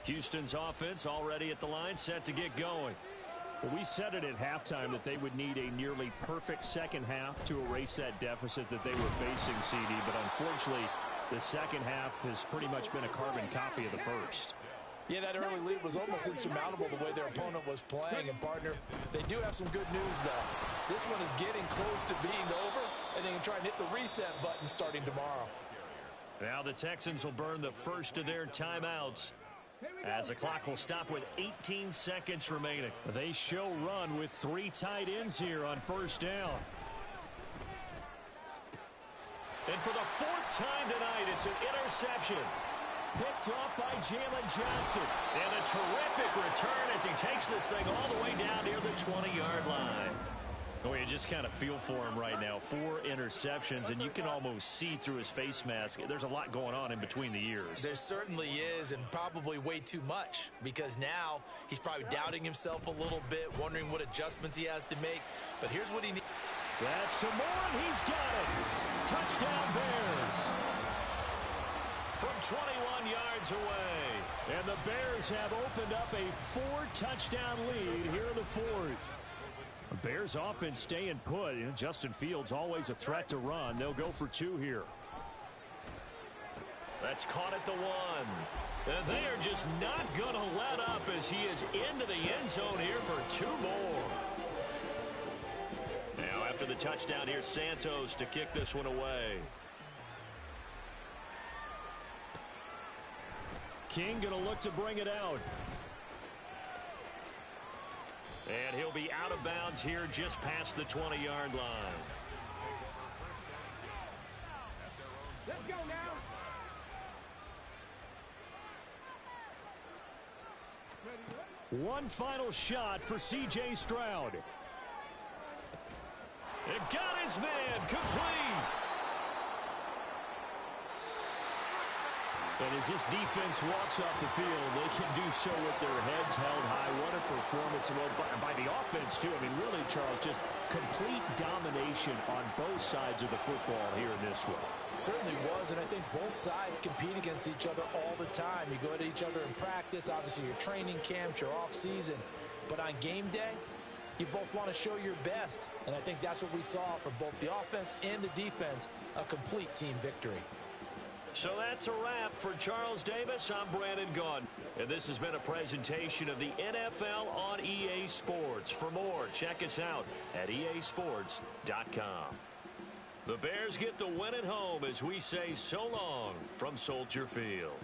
Houston's offense already at the line, set to get going. Well, we said it at halftime that they would need a nearly perfect second half to erase that deficit that they were facing, CD. But unfortunately, the second half has pretty much been a carbon copy of the first. Yeah, that early lead was almost insurmountable the way their opponent was playing. And, partner, they do have some good news, though. This one is getting close to being over, and they can try and hit the reset button starting tomorrow. Now the Texans will burn the first of their timeouts, as the clock will stop with 18 seconds remaining. They show run with 3 tight ends here on first down. And for the 4th time tonight, it's an interception. Picked off by Jalen Johnson. And a terrific return as he takes this thing all the way down near the 20-yard line. Oh, you just kind of feel for him right now. 4 interceptions, and you can almost see through his face mask. There's a lot going on in between the ears. There certainly is, and probably way too much, because now he's probably doubting himself a little bit, wondering what adjustments he has to make. But here's what he needs. That's to Moore, and he's got it. Touchdown, Bears. From 21 yards away. And the Bears have opened up a 4-touchdown lead here in the 4th. The Bears offense staying put. You know, Justin Fields always a threat to run. They'll go for 2 here. That's caught at the 1. And they are just not going to let up as he is into the end zone here for 2 more. Now after the touchdown, here's Santos to kick this one away. King going to look to bring it out. And he'll be out of bounds here just past the 20-yard line. Let's go now. One final shot for C.J. Stroud. It got his man complete. And as this defense walks off the field, they can do so with their heads held high. What a performance by the offense, too. I mean, really, Charles, just complete domination on both sides of the football here in this one. Certainly was, and I think both sides compete against each other all the time. You go at each other in practice, obviously your training camps, your off-season. But on game day, you both want to show your best. And I think that's what we saw from both the offense and the defense, a complete team victory. So that's a wrap for Charles Davis. I'm Brandon Gaudin. And this has been a presentation of the NFL on EA Sports. For more, check us out at easports.com. The Bears get the win at home as we say so long from Soldier Field.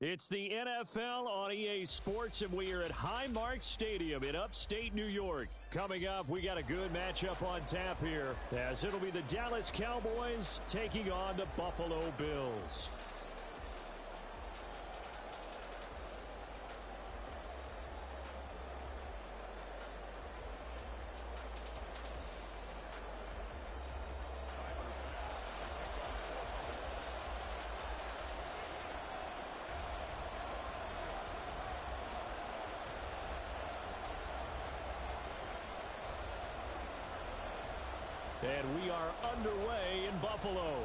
It's the NFL on EA Sports, and we are at Highmark Stadium in upstate New York. Coming up, we got a good matchup on tap here, as it'll be the Dallas Cowboys taking on the Buffalo Bills. And we are underway in Buffalo.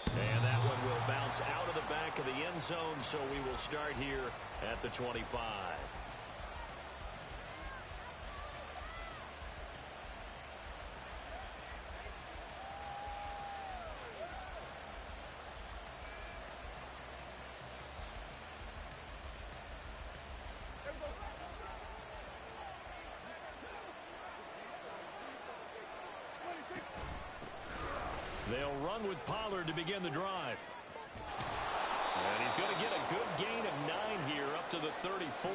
And that one will bounce out of the back of the end zone, so we will start here at the 25. They'll run with Pollard to begin the drive. And he's going to get a good gain of 9 here up to the 34.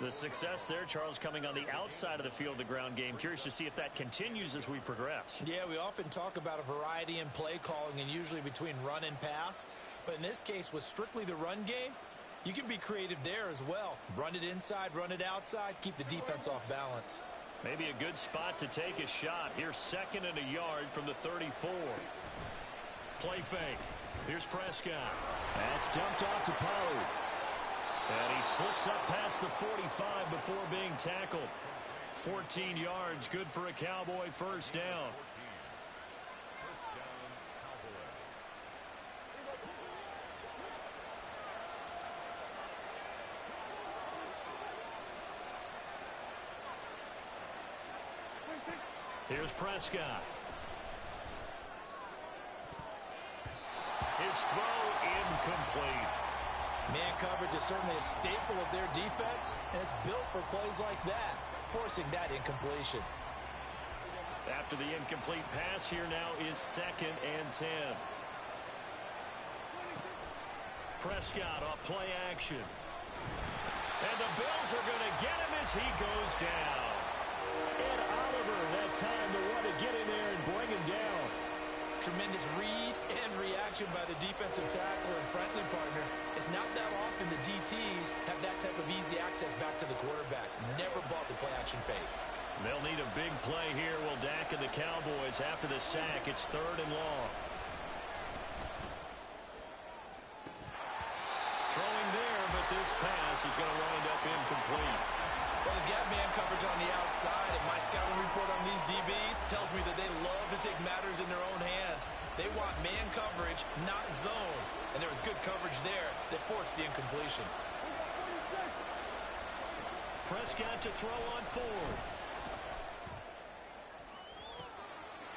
The success there, Charles, coming on the outside of the field, the ground game. Curious to see if that continues as we progress. Yeah, we often talk about a variety in play calling and usually between run and pass. But in this case, with strictly the run game, you can be creative there as well. Run it inside, run it outside, keep the defense off balance. Maybe a good spot to take a shot. Here's 2nd and a yard from the 34. Play fake. Here's Prescott. That's dumped off to Pollard. And he slips up past the 45 before being tackled. 14 yards, good for a Cowboy first down. Here's Prescott. His throw incomplete. Man coverage is certainly a staple of their defense, and it's built for plays like that, forcing that incompletion. After the incomplete pass, here now is 2nd and 10. Prescott off play action. And the Bills are going to get him as he goes down. And Oliver had time to run to get in there and bring him down. Tremendous read and reaction by the defensive tackle, and frankly, partner, it's not that often the DTs have that type of easy access back to the quarterback. Never bought the play action fake. They'll need a big play here. Will Dak and the Cowboys after the sack. It's 3rd and long. Throwing there, but this pass is going to wind up incomplete. Well, they've got man coverage on the outside, and my scouting report on these DBs tells me that they love to take matters in their own hands. They want man coverage, not zone. And there was good coverage there that forced the incompletion. Prescott to throw on 4th.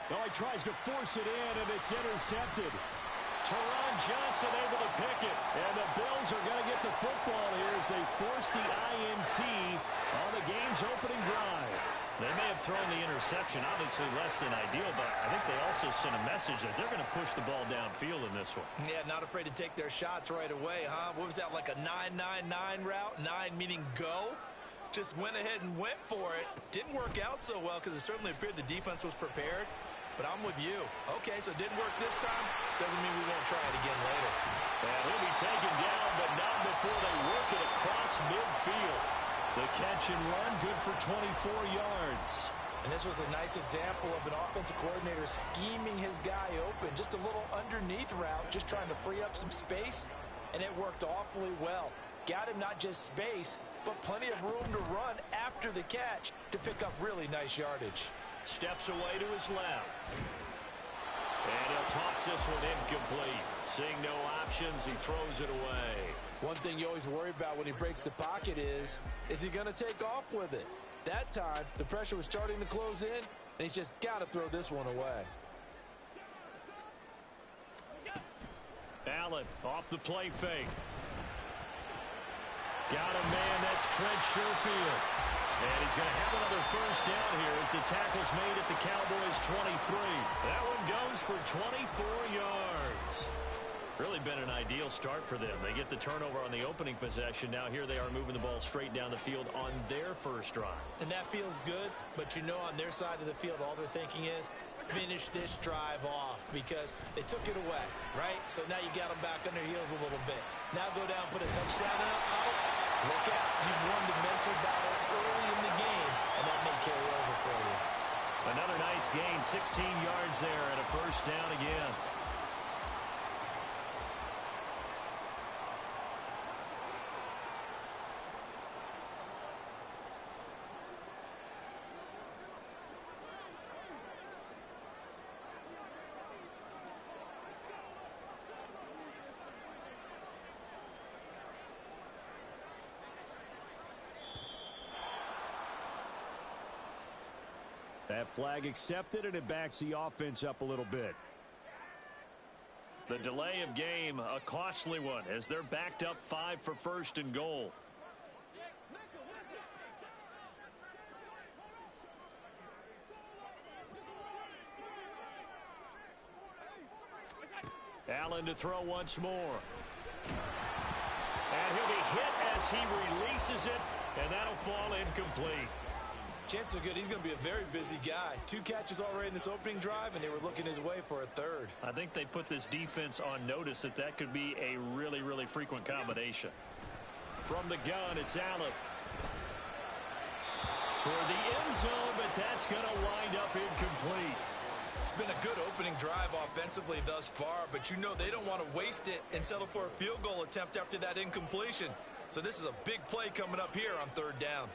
Well, he tries to force it in, and it's intercepted. Teron Johnson able to pick it. And the Bills are going to get the football here as they force the INT on the game's opening drive. They may have thrown the interception, obviously less than ideal, but I think they also sent a message that they're going to push the ball downfield in this one. Yeah, not afraid to take their shots right away, huh? What was that, like a 9-9-9 route? 9 meaning go? Just went ahead and went for it. Didn't work out so well because it certainly appeared the defense was prepared. But I'm with you. Okay, so it didn't work this time. Doesn't mean we won't try it again later. And he'll be taken down, but not before they work it across midfield. The catch and run, good for 24 yards. And this was a nice example of an offensive coordinator scheming his guy open. Just a little underneath route, just trying to free up some space, and it worked awfully well. Got him not just space, but plenty of room to run after the catch to pick up really nice yardage. Steps away to his left. And he'll toss this one incomplete. Seeing no options, he throws it away. One thing you always worry about when he breaks the pocket is he going to take off with it? That time, the pressure was starting to close in, and he's just got to throw this one away. Allen off the play fake. Got a man, that's Trent Sherfield. And he's going to have another first down here as the tackle's made at the Cowboys' 23. That one goes for 24 yards. Really been an ideal start for them. They get the turnover on the opening possession. Now here they are moving the ball straight down the field on their first drive. And that feels good, but you know on their side of the field all they're thinking is finish this drive off because they took it away, right? So now you got them back on their heels a little bit. Now go down, put a touchdown out. Look out. You've won the mental battle early in the game, and that may carry over for you. Another nice gain, 16 yards there and a first down again. That flag accepted, and it backs the offense up a little bit. The delay of game, a costly one, as they're backed up 5 for first and goal. Allen to throw once more. And he'll be hit as he releases it, and that'll fall incomplete. Chances are good he's going to be a very busy guy. 2 catches already in this opening drive, and they were looking his way for a third. I think they put this defense on notice that that could be a really, really frequent combination. From the gun, it's Allen. Toward the end zone, but that's going to wind up incomplete. It's been a good opening drive offensively thus far, but you know they don't want to waste it and settle for a field goal attempt after that incompletion. So this is a big play coming up here on third down.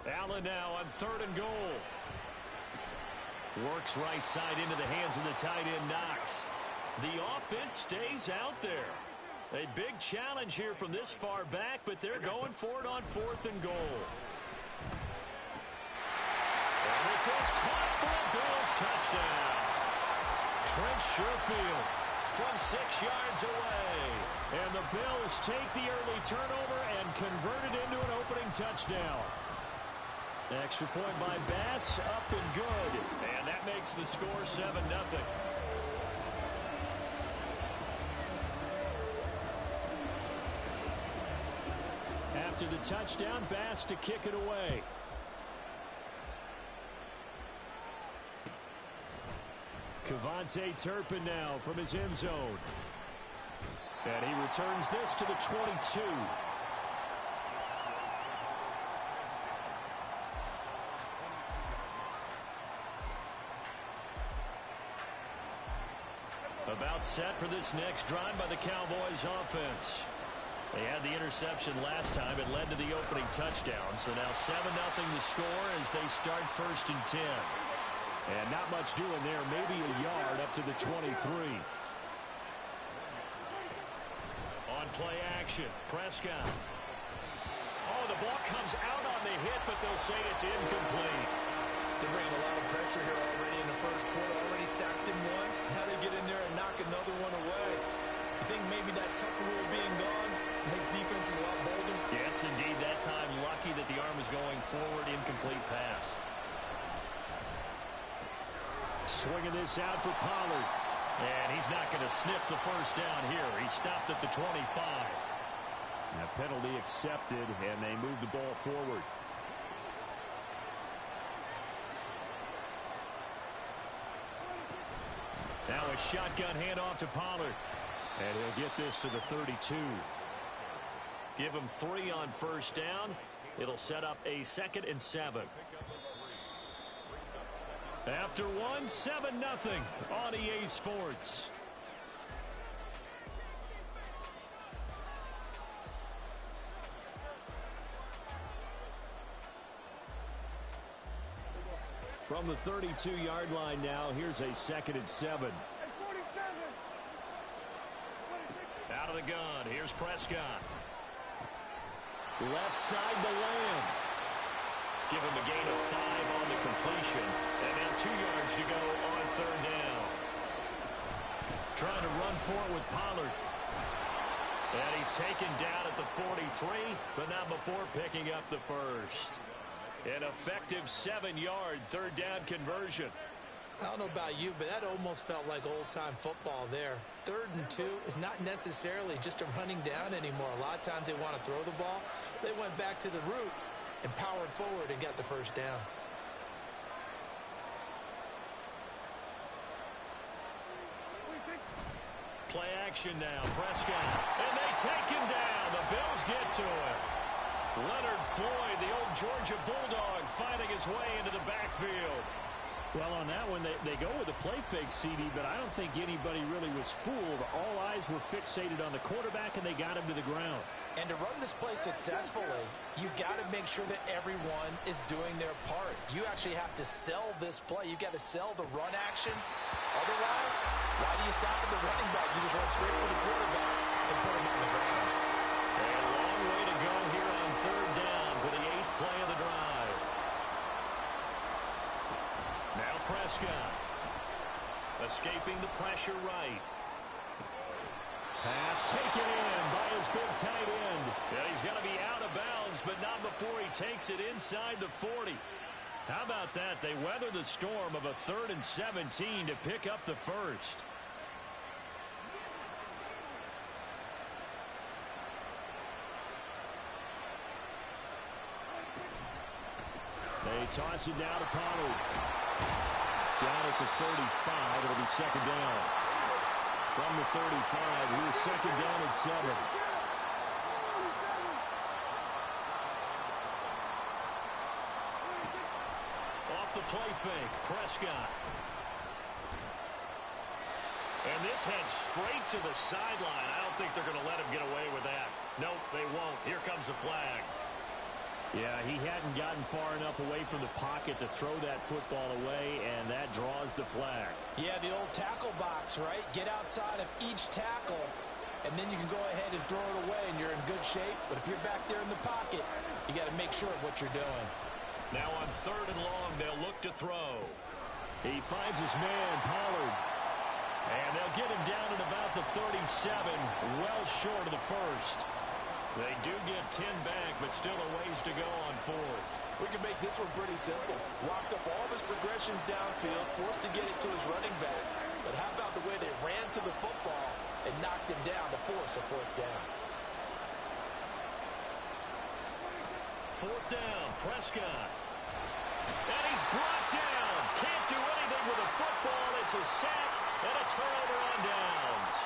Allen now on third and goal. Works right side into the hands of the tight end Knox. The offense stays out there. A big challenge here from this far back, but they're going for it on fourth and goal. And this is caught for a Bills touchdown. Trent Sherfield from 6 yards away. And the Bills take the early turnover and convert it into an opening touchdown. Extra point by Bass, up and good. And that makes the score 7-0. After the touchdown, Bass to kick it away. Kevontae Turpin now from his end zone. And he returns this to the 22. About set for this next drive by the Cowboys offense. They had the interception last time. It led to the opening touchdown. So now 7-0 the score as they start first and 10. And not much doing there. Maybe a yard up to the 23. On play action, Prescott. Oh, the ball comes out on the hit, but they'll say it's incomplete. They're bringing a lot of pressure here already in the first quarter. Already sacked him once. Now they get in there and knock another one away. You think maybe that Tucker rule being gone makes defenses a lot bolder? Yes, indeed. That time, lucky that the arm was going forward. Incomplete pass. Swinging this out for Pollard. And he's not going to sniff the first down here. He stopped at the 25. That penalty accepted, and they move the ball forward. Now a shotgun handoff to Pollard. And he'll get this to the 32. Give him 3 on first down. It'll set up a 2nd and 7. After 1, 7-0 on EA Sports. From the 32-yard line now, here's a 2nd and 7. Out of the gun, here's Prescott. Left side to Lamb. Give him a gain of 5 on the completion. And now 2 yards to go on third down. Trying to run for it with Pollard. And he's taken down at the 43, but not before picking up the first. An effective 7-yard third down conversion. I don't know about you, but that almost felt like old-time football there. 3rd and 2 is not necessarily just a running down anymore. A lot of times they want to throw the ball. They went back to the roots and powered forward and got the first down. Play action now. Prescott. And they take him down. The Bills get to him. Leonard Floyd, the old Georgia Bulldog, finding his way into the backfield. Well, on that one, they go with a play fake, CD, but I don't think anybody really was fooled. All eyes were fixated on the quarterback, and they got him to the ground. And to run this play successfully, you've got to make sure that everyone is doing their part. You actually have to sell this play. You've got to sell the run action. Otherwise, why do you stop at the running back? You just run straight for the quarterback and put him on the ground. A long way to go here on 3rd down for the 8th play of the drive. Now Prescott. Escaping the pressure right. Pass taken in by his big tight end. And he's going to be out of bounds, but not before he takes it inside the 40. How about that? They weather the storm of a 3rd and 17 to pick up the first. They toss it down to Pollard. Down at the 35. It'll be 2nd down. From the 35, here's 2nd down and 7. Off the play fake, Prescott. And this heads straight to the sideline. I don't think they're going to let him get away with that. Nope, they won't. Here comes the flag. Yeah, he hadn't gotten far enough away from the pocket to throw that football away, and that draws the flag. Yeah, the old tackle box, right? Get outside of each tackle, and then you can go ahead and throw it away, and you're in good shape. But if you're back there in the pocket, you got to make sure of what you're doing. Now on 3rd and long, they'll look to throw. He finds his man, Pollard. And they'll get him down at about the 37, well short of the first. They do get 10 back, but still a ways to go on 4th. We can make this one pretty simple. Locked up all of his progressions downfield, forced to get it to his running back. But how about the way they ran to the football and knocked him down to force a 4th down? 4th down, Prescott. And he's brought down. Can't do anything with a football. It's a sack and a turnover on downs.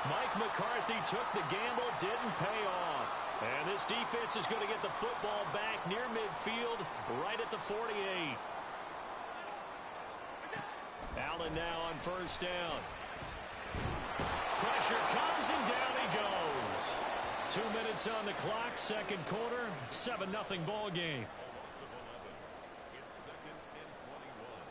Mike McCarthy took the gamble, didn't pay off. And this defense is going to get the football back near midfield, right at the 48. Allen now on 1st down. Pressure comes and down he goes. 2 minutes on the clock, 2nd quarter, 7-0 ball game. It's 2nd and 21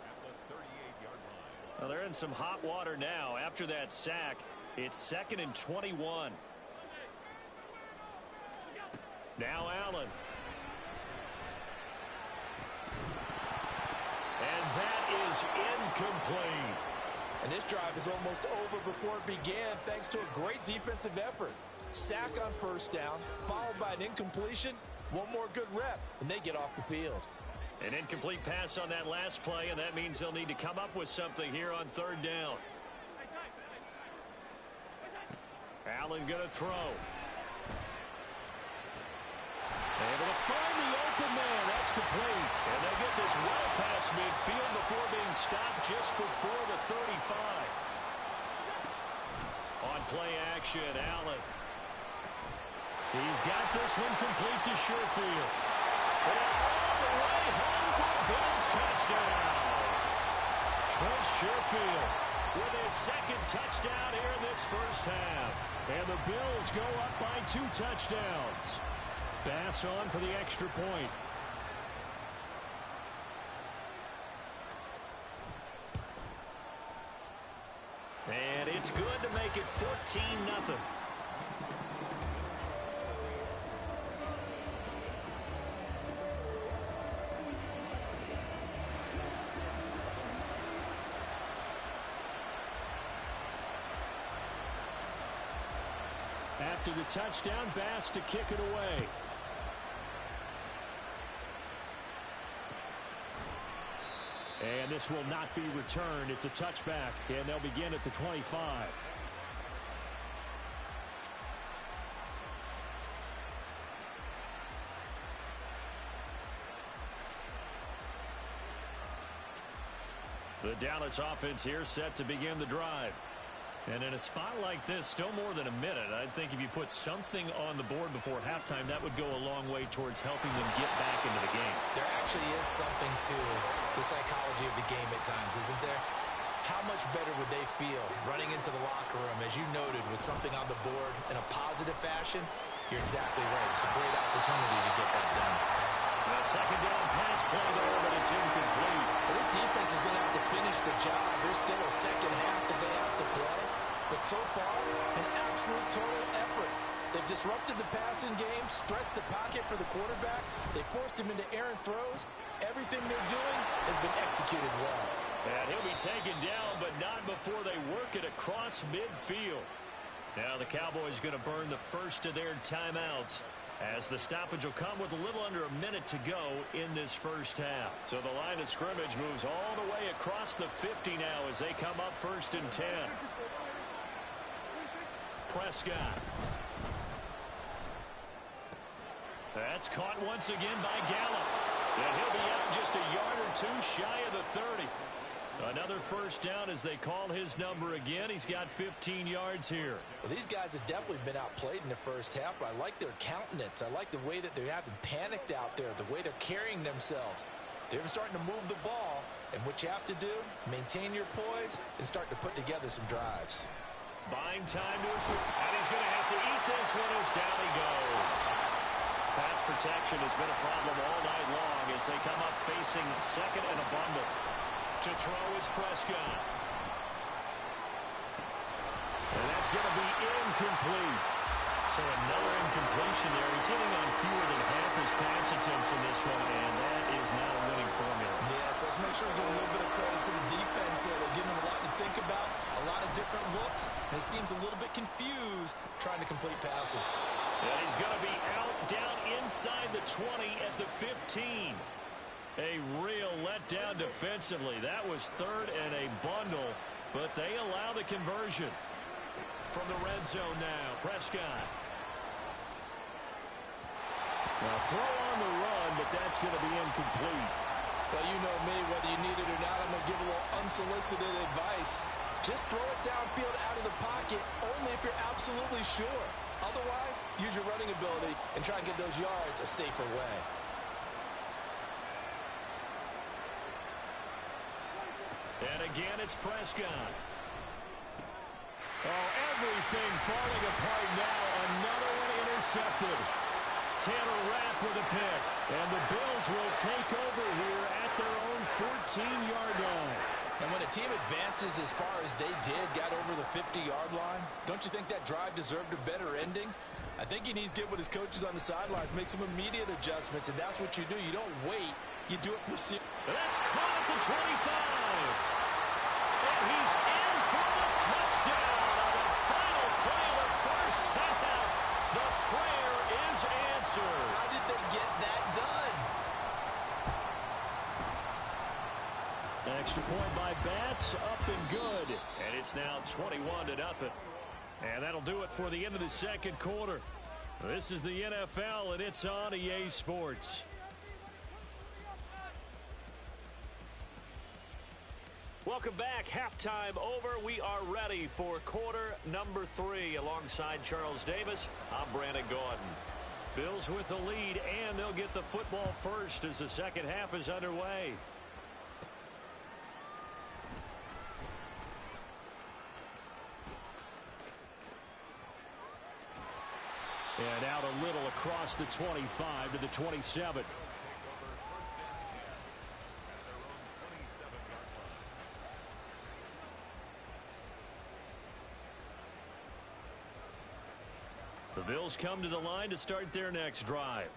at the 38-yard line. Well, they're in some hot water now. After that sack, it's 2nd and 21. Now Allen. And that is incomplete. And this drive is almost over before it began thanks to a great defensive effort. Sack on 1st down, followed by an incompletion. One more good rep, and they get off the field. An incomplete pass on that last play, and that means they'll need to come up with something here on 3rd down. Allen going to throw. Able to find the open man. That's complete. And they'll get this well past midfield before being stopped just before the 35. On play action, Allen. He's got this one complete to Sherfield. And all the way home for a Bills touchdown. Trent Sherfield with his 2nd touchdown here in this 1st half. And the Bills go up by 2 touchdowns. Bass on for the extra point. And it's good to make it 14-0. After the touchdown, Bass to kick it away. And this will not be returned. It's a touchback, and they'll begin at the 25. The Dallas offense here set to begin the drive. And in a spot like this, still more than a minute, I think if you put something on the board before halftime, that would go a long way towards helping them get back into the game. There actually is something to the psychology of the game at times, isn't there? How much better would they feel running into the locker room, as you noted, with something on the board in a positive fashion? You're exactly right. It's a great opportunity to get that done. The second down pass play there, but it's incomplete. Well, this defense is going to have to finish the job. There's still a second half that they have to play. But so far, an absolute total effort. They've disrupted the passing game, stressed the pocket for the quarterback. They forced him into errant throws. Everything they're doing has been executed well. And he'll be taken down, but not before they work it across midfield. Now the Cowboys going to burn the first of their timeouts, as the stoppage will come with a little under a minute to go in this first half. So the line of scrimmage moves all the way across the 50 now as they come up 1st and 10. Prescott. That's caught once again by Gallup. And he'll be out just a yard or two shy of the 30. Another first down as they call his number again. He's got 15 yards here. Well, these guys have definitely been outplayed in the first half. I like their countenance. I like the way that they haven't panicked out there, the way they're carrying themselves. They're starting to move the ball, and what you have to do, maintain your poise and start to put together some drives. Buying time to us, and he's going to have to eat this one as down he goes. Pass protection has been a problem all night long as they come up facing second and a bundle. To throw is Prescott. And that's going to be incomplete. So another incompletion there. He's hitting on fewer than half his pass attempts in this one, and that is not a winning formula. Yes, let's make sure we give a little bit of credit to the defense here. They're giving him a lot to think about, a lot of different looks, and he seems a little bit confused trying to complete passes. And he's going to be out down inside the 20 at the 15. A real letdown defensively. That was 3rd and a bundle, but they allow the conversion. From the red zone now, Prescott. Now throw on the run, but that's going to be incomplete. Well, you know me, whether you need it or not, I'm going to give a little unsolicited advice. Just throw it downfield out of the pocket, only if you're absolutely sure. Otherwise, use your running ability and try and get those yards a safer way. And again, it's Prescott. Oh, everything falling apart now. Another one intercepted. Taylor Rapp with a pick. And the Bills will take over here at their own 14-yard line. And when a team advances as far as they did, got over the 50-yard line, don't you think that drive deserved a better ending? I think he needs to get with his coaches on the sidelines, make some immediate adjustments, and that's what you do. You don't wait. You do it from... That's caught at the 25. And he's in for the touchdown on the final play of the first half. The prayer is answered. How did they get that done? Extra point by Bass, up and good. And it's now 21-0. And that'll do it for the end of the second quarter. This is the NFL, and it's on EA Sports. Welcome back. Halftime over. We are ready for quarter number 3. Alongside Charles Davis, I'm Brandon Gaudin. Bills with the lead, and they'll get the football first as the second half is underway. And out a little across the 25 to the 27. The Bills come to the line to start their next drive.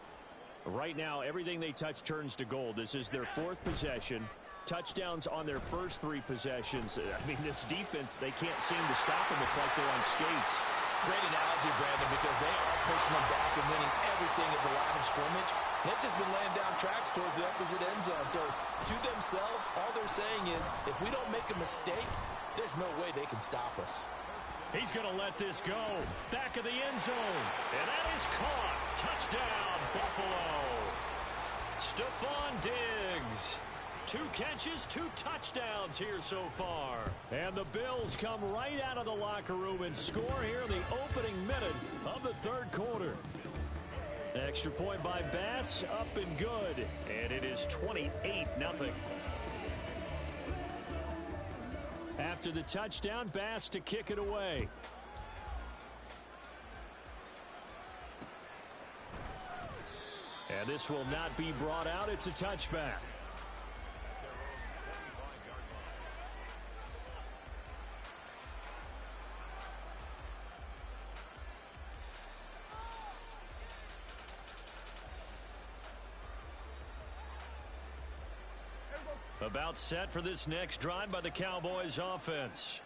Right now, everything they touch turns to gold. This is their 4th possession. Touchdowns on their first 3 possessions. I mean, this defense, they can't seem to stop them. It's like they're on skates. Great analogy, Brandon, because they are pushing them back and winning everything at the line of scrimmage. They've just been laying down tracks towards the opposite end zone. So to themselves, all they're saying is, if we don't make a mistake, there's no way they can stop us. He's going to let this go. Back of the end zone. And that is caught. Touchdown, Buffalo. Stephon Diggs. 2 catches, 2 touchdowns here so far. And the Bills come right out of the locker room and score here in the opening minute of the third quarter. Extra point by Bass, up and good. And it is 28-0. After the touchdown, Bass to kick it away. And this will not be brought out. It's a touchback. About set for this next drive by the Cowboys offense.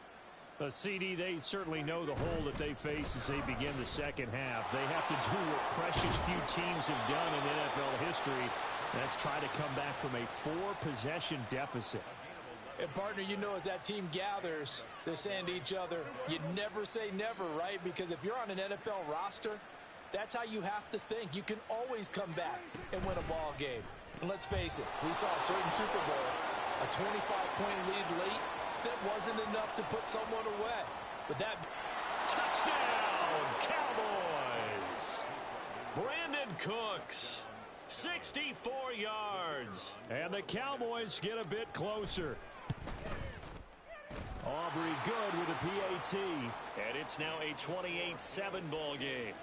CD, they certainly know the hole that they face as they begin the second half. They have to do what precious few teams have done in NFL history. That's try to come back from a 4-possession deficit. And partner, you know, as that team gathers, they're saying to each other, you never say never, right? Because if you're on an NFL roster, that's how you have to think. You can always come back and win a ball game. And let's face it, we saw a certain Super Bowl, a 25-point lead late, that wasn't enough to put someone away. But that touchdown, Cowboys! Brandon Cooks, 64 yards. And the Cowboys get a bit closer. Aubrey good with a PAT. And it's now a 28-7 ball game.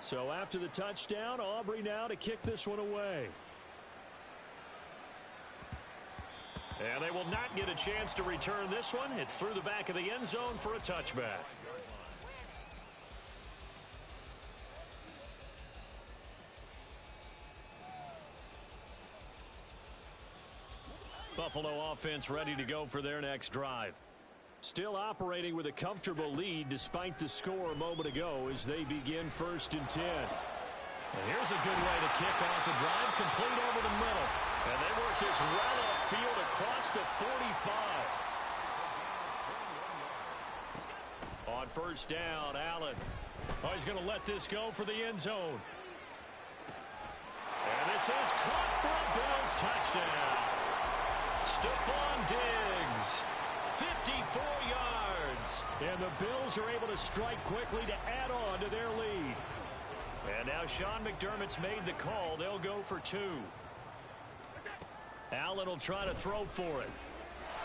So after the touchdown, Aubrey now to kick this one away. And they will not get a chance to return this one. It's through the back of the end zone for a touchback. Buffalo offense ready to go for their next drive. Still operating with a comfortable lead despite the score a moment ago as they begin 1st and 10. And here's a good way to kick off the drive, complete over the middle. And they work this well upfield across the 45. On 1st down, Allen. Oh, he's going to let this go for the end zone. And this is caught for a Bills touchdown. Stephon Diggs. 54 yards. And the Bills are able to strike quickly to add on to their lead. And now Sean McDermott's made the call. They'll go for 2. Allen will try to throw for it.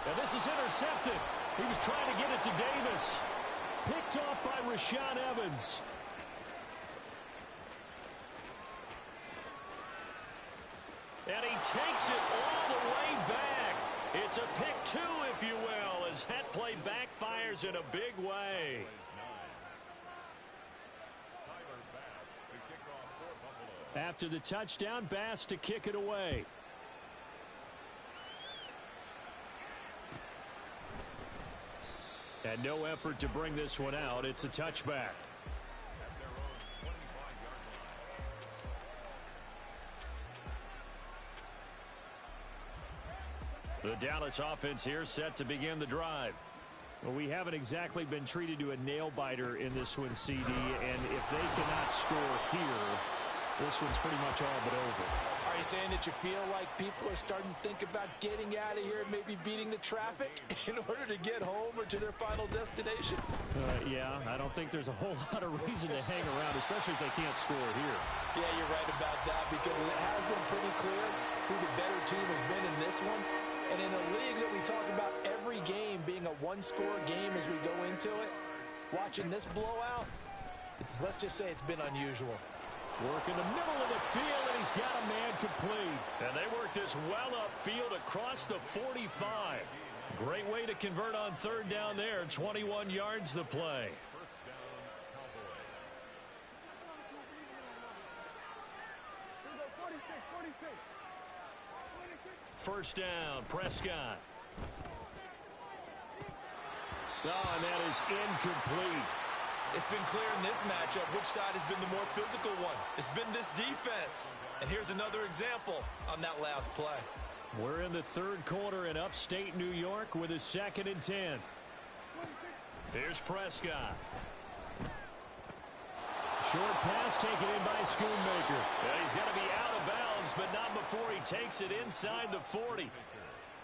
And this is intercepted. He was trying to get it to Davis. Picked off by Rashaan Evans. And he takes it all the way back. It's a pick 2, if you will, as that play backfires in a big way. After the touchdown, Bass to kick it away. And no effort to bring this one out. It's a touchback. The Dallas offense here set to begin the drive. Well, we haven't exactly been treated to a nail-biter in this one, CD, and if they cannot score here, this one's pretty much all but over. Are you saying that you feel like people are starting to think about getting out of here and maybe beating the traffic in order to get home or to their final destination? Yeah, I don't think there's a whole lot of reason to hang around, especially if they can't score here. Yeah, you're right about that, because it has been pretty clear who the better team has been in this one. And in a league that we talk about every game being a one-score game as we go into it, watching this blowout, let's just say it's been unusual. Work in the middle of the field, and he's got a man complete. And they work this well upfield across the 45. Great way to convert on 3rd down there. 21 yards the play. First down, Prescott. Oh, and that is incomplete. It's been clear in this matchup which side has been the more physical one. It's been this defense. And here's another example on that last play. We're in the third quarter in upstate New York with a 2nd and 10. Here's Prescott. Short pass taken in by Schoonmaker. Yeah, he's got to be out of bounds, but not before he takes it inside the 40.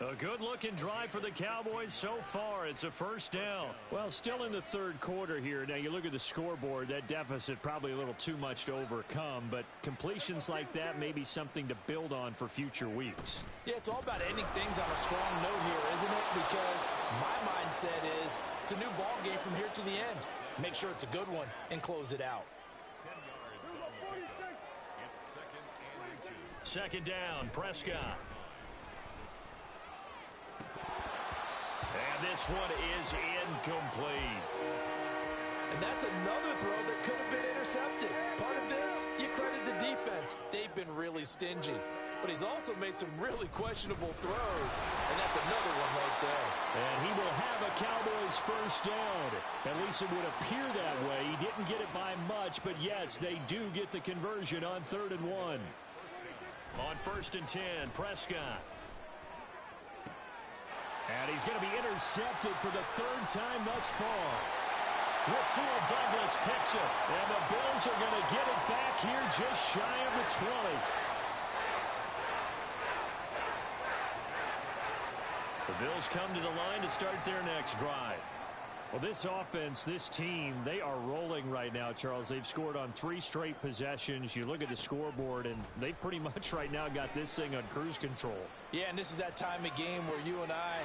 A good-looking drive for the Cowboys so far. It's a first down. Well, still in the third quarter here. Now, you look at the scoreboard, that deficit probably a little too much to overcome, but completions like that may be something to build on for future weeks. Yeah, it's all about ending things on a strong note here, isn't it? Because my mindset is it's a new ball game from here to the end. Make sure it's a good one and close it out. 10 yards on the pickup. It's 2nd and 2. Second down, Prescott. And this one is incomplete. And that's another throw that could have been intercepted. Part of this, you credit the defense. They've been really stingy. But he's also made some really questionable throws. And that's another one right there. And he will have a Cowboys first down. At least it would appear that way. He didn't get it by much, but yes, they do get the conversion on 3rd and 1. On 1st and 10, Prescott. And he's going to be intercepted for the 3rd time thus far. Rasul Douglas picks it. And the Bills are going to get it back here just shy of the 20. The Bills come to the line to start their next drive. Well, this offense, this team, they are rolling right now, Charles. They've scored on 3 straight possessions. You look at the scoreboard, and they pretty much right now got this thing on cruise control. Yeah, and this is that time of game where you and I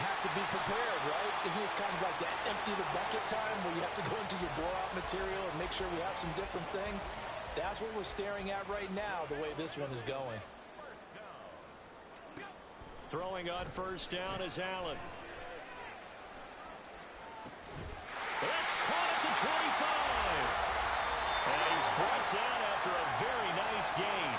have to be prepared, right? Isn't this kind of like that empty the bucket time where you have to go into your blowout material and make sure we have some different things? That's what we're staring at right now, the way this one is going. Throwing on first down is Allen. That's caught at the 25. And he's brought down after a very nice gain.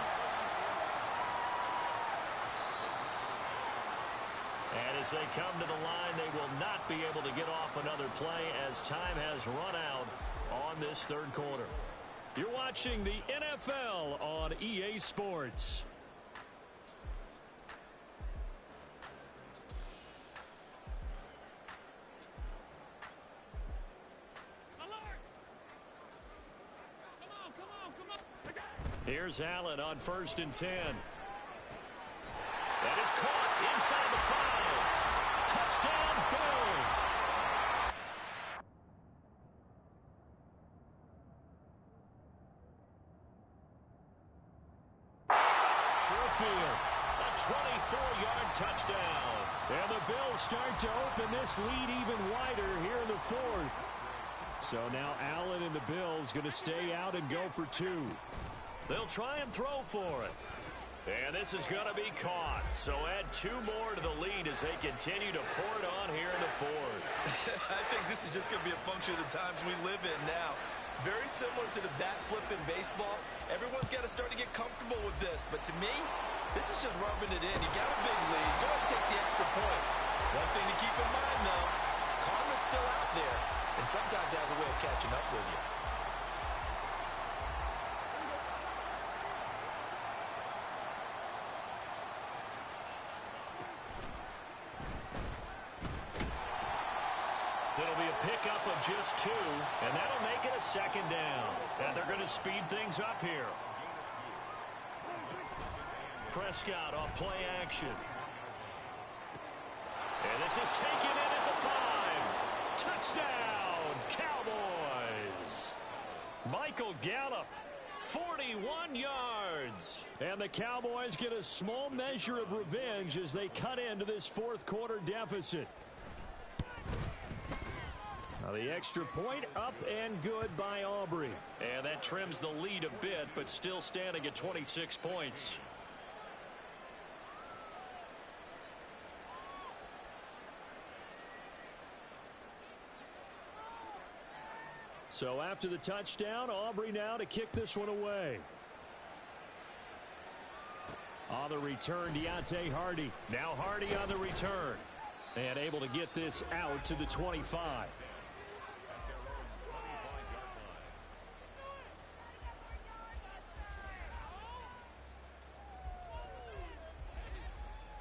And as they come to the line, they will not be able to get off another play as time has run out on this third quarter. You're watching the NFL on EA Sports. Here's Allen on 1st and 10. That is caught inside the 5. Touchdown, Bills. Sherfield, a 24-yard touchdown. And the Bills start to open this lead even wider here in the 4th. So now Allen and the Bills going to stay out and go for 2. They'll try and throw for it. And this is going to be caught. So add 2 more to the lead as they continue to pour it on here in the 4th. I think this is just going to be a function of the times we live in now. Very similar to the bat flip in baseball. Everyone's got to start to get comfortable with this. But to me, this is just rubbing it in. You got a big lead. Go ahead and take the extra point. One thing to keep in mind, though, karma's still out there. And sometimes has a way of catching up with you. It'll be a pickup of just 2, and that'll make it a 2nd down. And they're going to speed things up here. Prescott off play action. And this is taken in at the 5. Touchdown, Cowboys. Michael Gallup, 41 yards. And the Cowboys get a small measure of revenge as they cut into this 4th quarter deficit. Now the extra point up and good by Aubrey. And that trims the lead a bit, but still standing at 26 points. So after the touchdown, Aubrey now to kick this one away. On the return, Deontay Hardy. Now Hardy on the return. And able to get this out to the 25.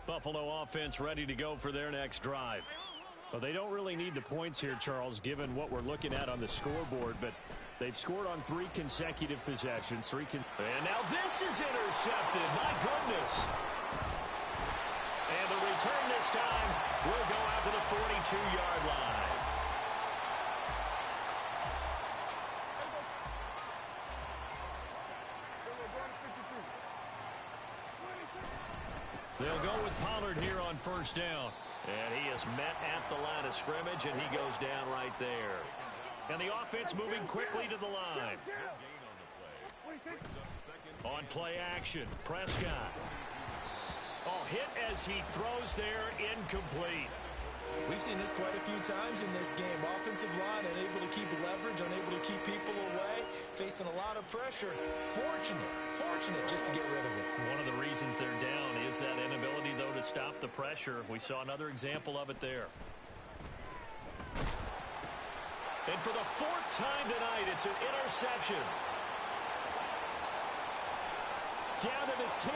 Buffalo offense ready to go for their next drive. Well, they don't really need the points here, Charles, given what we're looking at on the scoreboard, but they've scored on 3 consecutive possessions. And now this is intercepted. My goodness. And the return this time will go out to the 42-yard line. They'll go with Pollard here on first down. And he is met at the line of scrimmage, and he goes down right there. And the offense moving quickly to the line. On play action, Prescott. Oh, hit as he throws there, incomplete. We've seen this quite a few times in this game. Offensive line unable to keep leverage, unable to keep people away, facing a lot of pressure. Fortunate just to get rid of it. One of the reasons they're down is that inability, though, to stop the pressure. We saw another example of it there. And for the 4th time tonight, it's an interception. Down to the 10.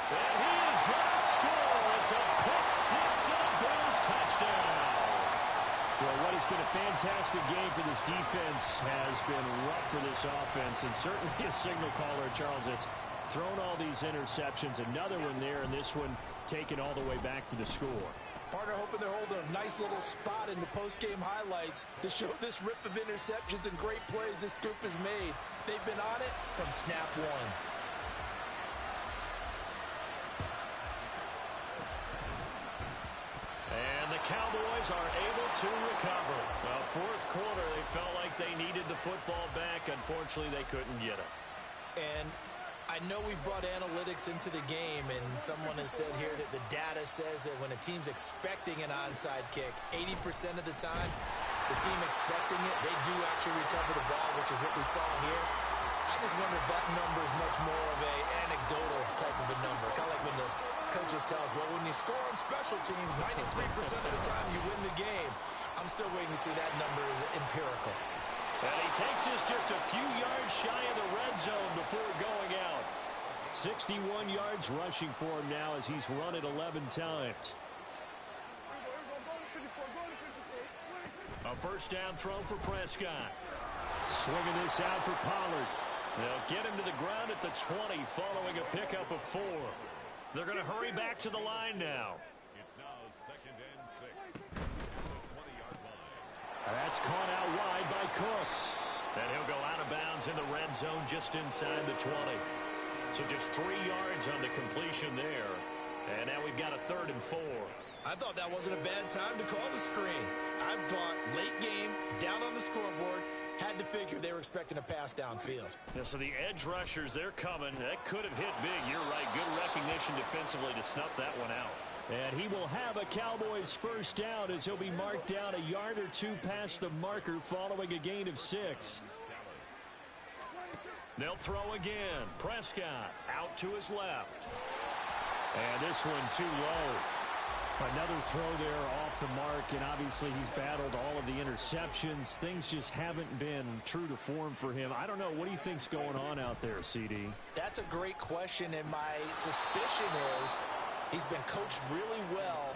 And he is going to score. It's a pick-6 and a Bills touchdown. Well, what has been a fantastic game for this defense has been rough for this offense, and certainly a signal caller, Charles, it's thrown all these interceptions. Another one there, and this one taken all the way back for the score. Partner hoping they're holding a nice little spot in the post-game highlights to show this rip of interceptions and great plays this group has made. They've been on it from snap one. And the Cowboys are able to recover. Well, 4th quarter, they felt like they needed the football back. Unfortunately, they couldn't get it. And I know we brought analytics into the game, and someone has said here that the data says that when a team's expecting an onside kick, 80% of the time, the team expecting it, they do actually recover the ball, which is what we saw here. I just wonder if that number is much more of an anecdotal type of a number. Kind of like when the coaches tell us, well, when you score on special teams, 93% of the time you win the game. I'm still waiting to see that number is empirical. And he takes this just a few yards shy of the red zone before going out. 61 yards rushing for him now as he's run it 11 times. A first down throw for Prescott. Swinging this out for Pollard. They'll get him to the ground at the 20 following a pickup of 4. They're going to hurry back to the line now. It's now 2nd and 6. The 20-yard line. That's caught out wide by Cooks. And he'll go out of bounds in the red zone just inside the 20. So just 3 yards on the completion there. And now we've got a 3rd and 4. I thought that wasn't a bad time to call the screen. I thought late game, down on the scoreboard, had to figure they were expecting a pass downfield. Yeah, so the edge rushers, they're coming. That could have hit big. You're right. Good recognition defensively to snuff that one out. And he will have a Cowboys first down as he'll be marked down a yard or 2 past the marker following a gain of 6. They'll throw again. Prescott out to his left. And this one too low. Another throw there off the mark, and obviously he's battled all of the interceptions. Things just haven't been true to form for him. I don't know. What do you think's going on out there, CD? That's a great question, and my suspicion is he's been coached really well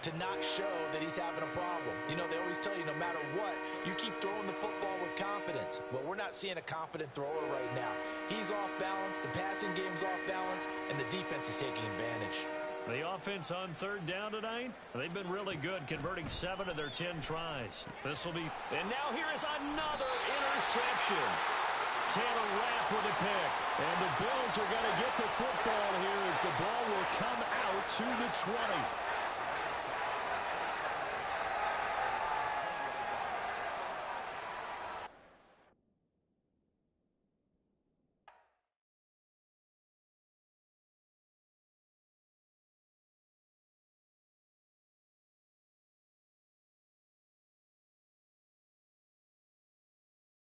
to not show that he's having a problem. You know, they always tell you no matter what, you keep throwing the football with confidence. Well, we're not seeing a confident thrower right now. He's off balance, the passing game's off balance, and the defense is taking advantage. The offense on 3rd down tonight, they've been really good, converting 7 of their 10 tries. This will be, and now here is another interception. Taylor Rapp with a pick, and the Bills are going to get the football here as the ball will come out to the 20.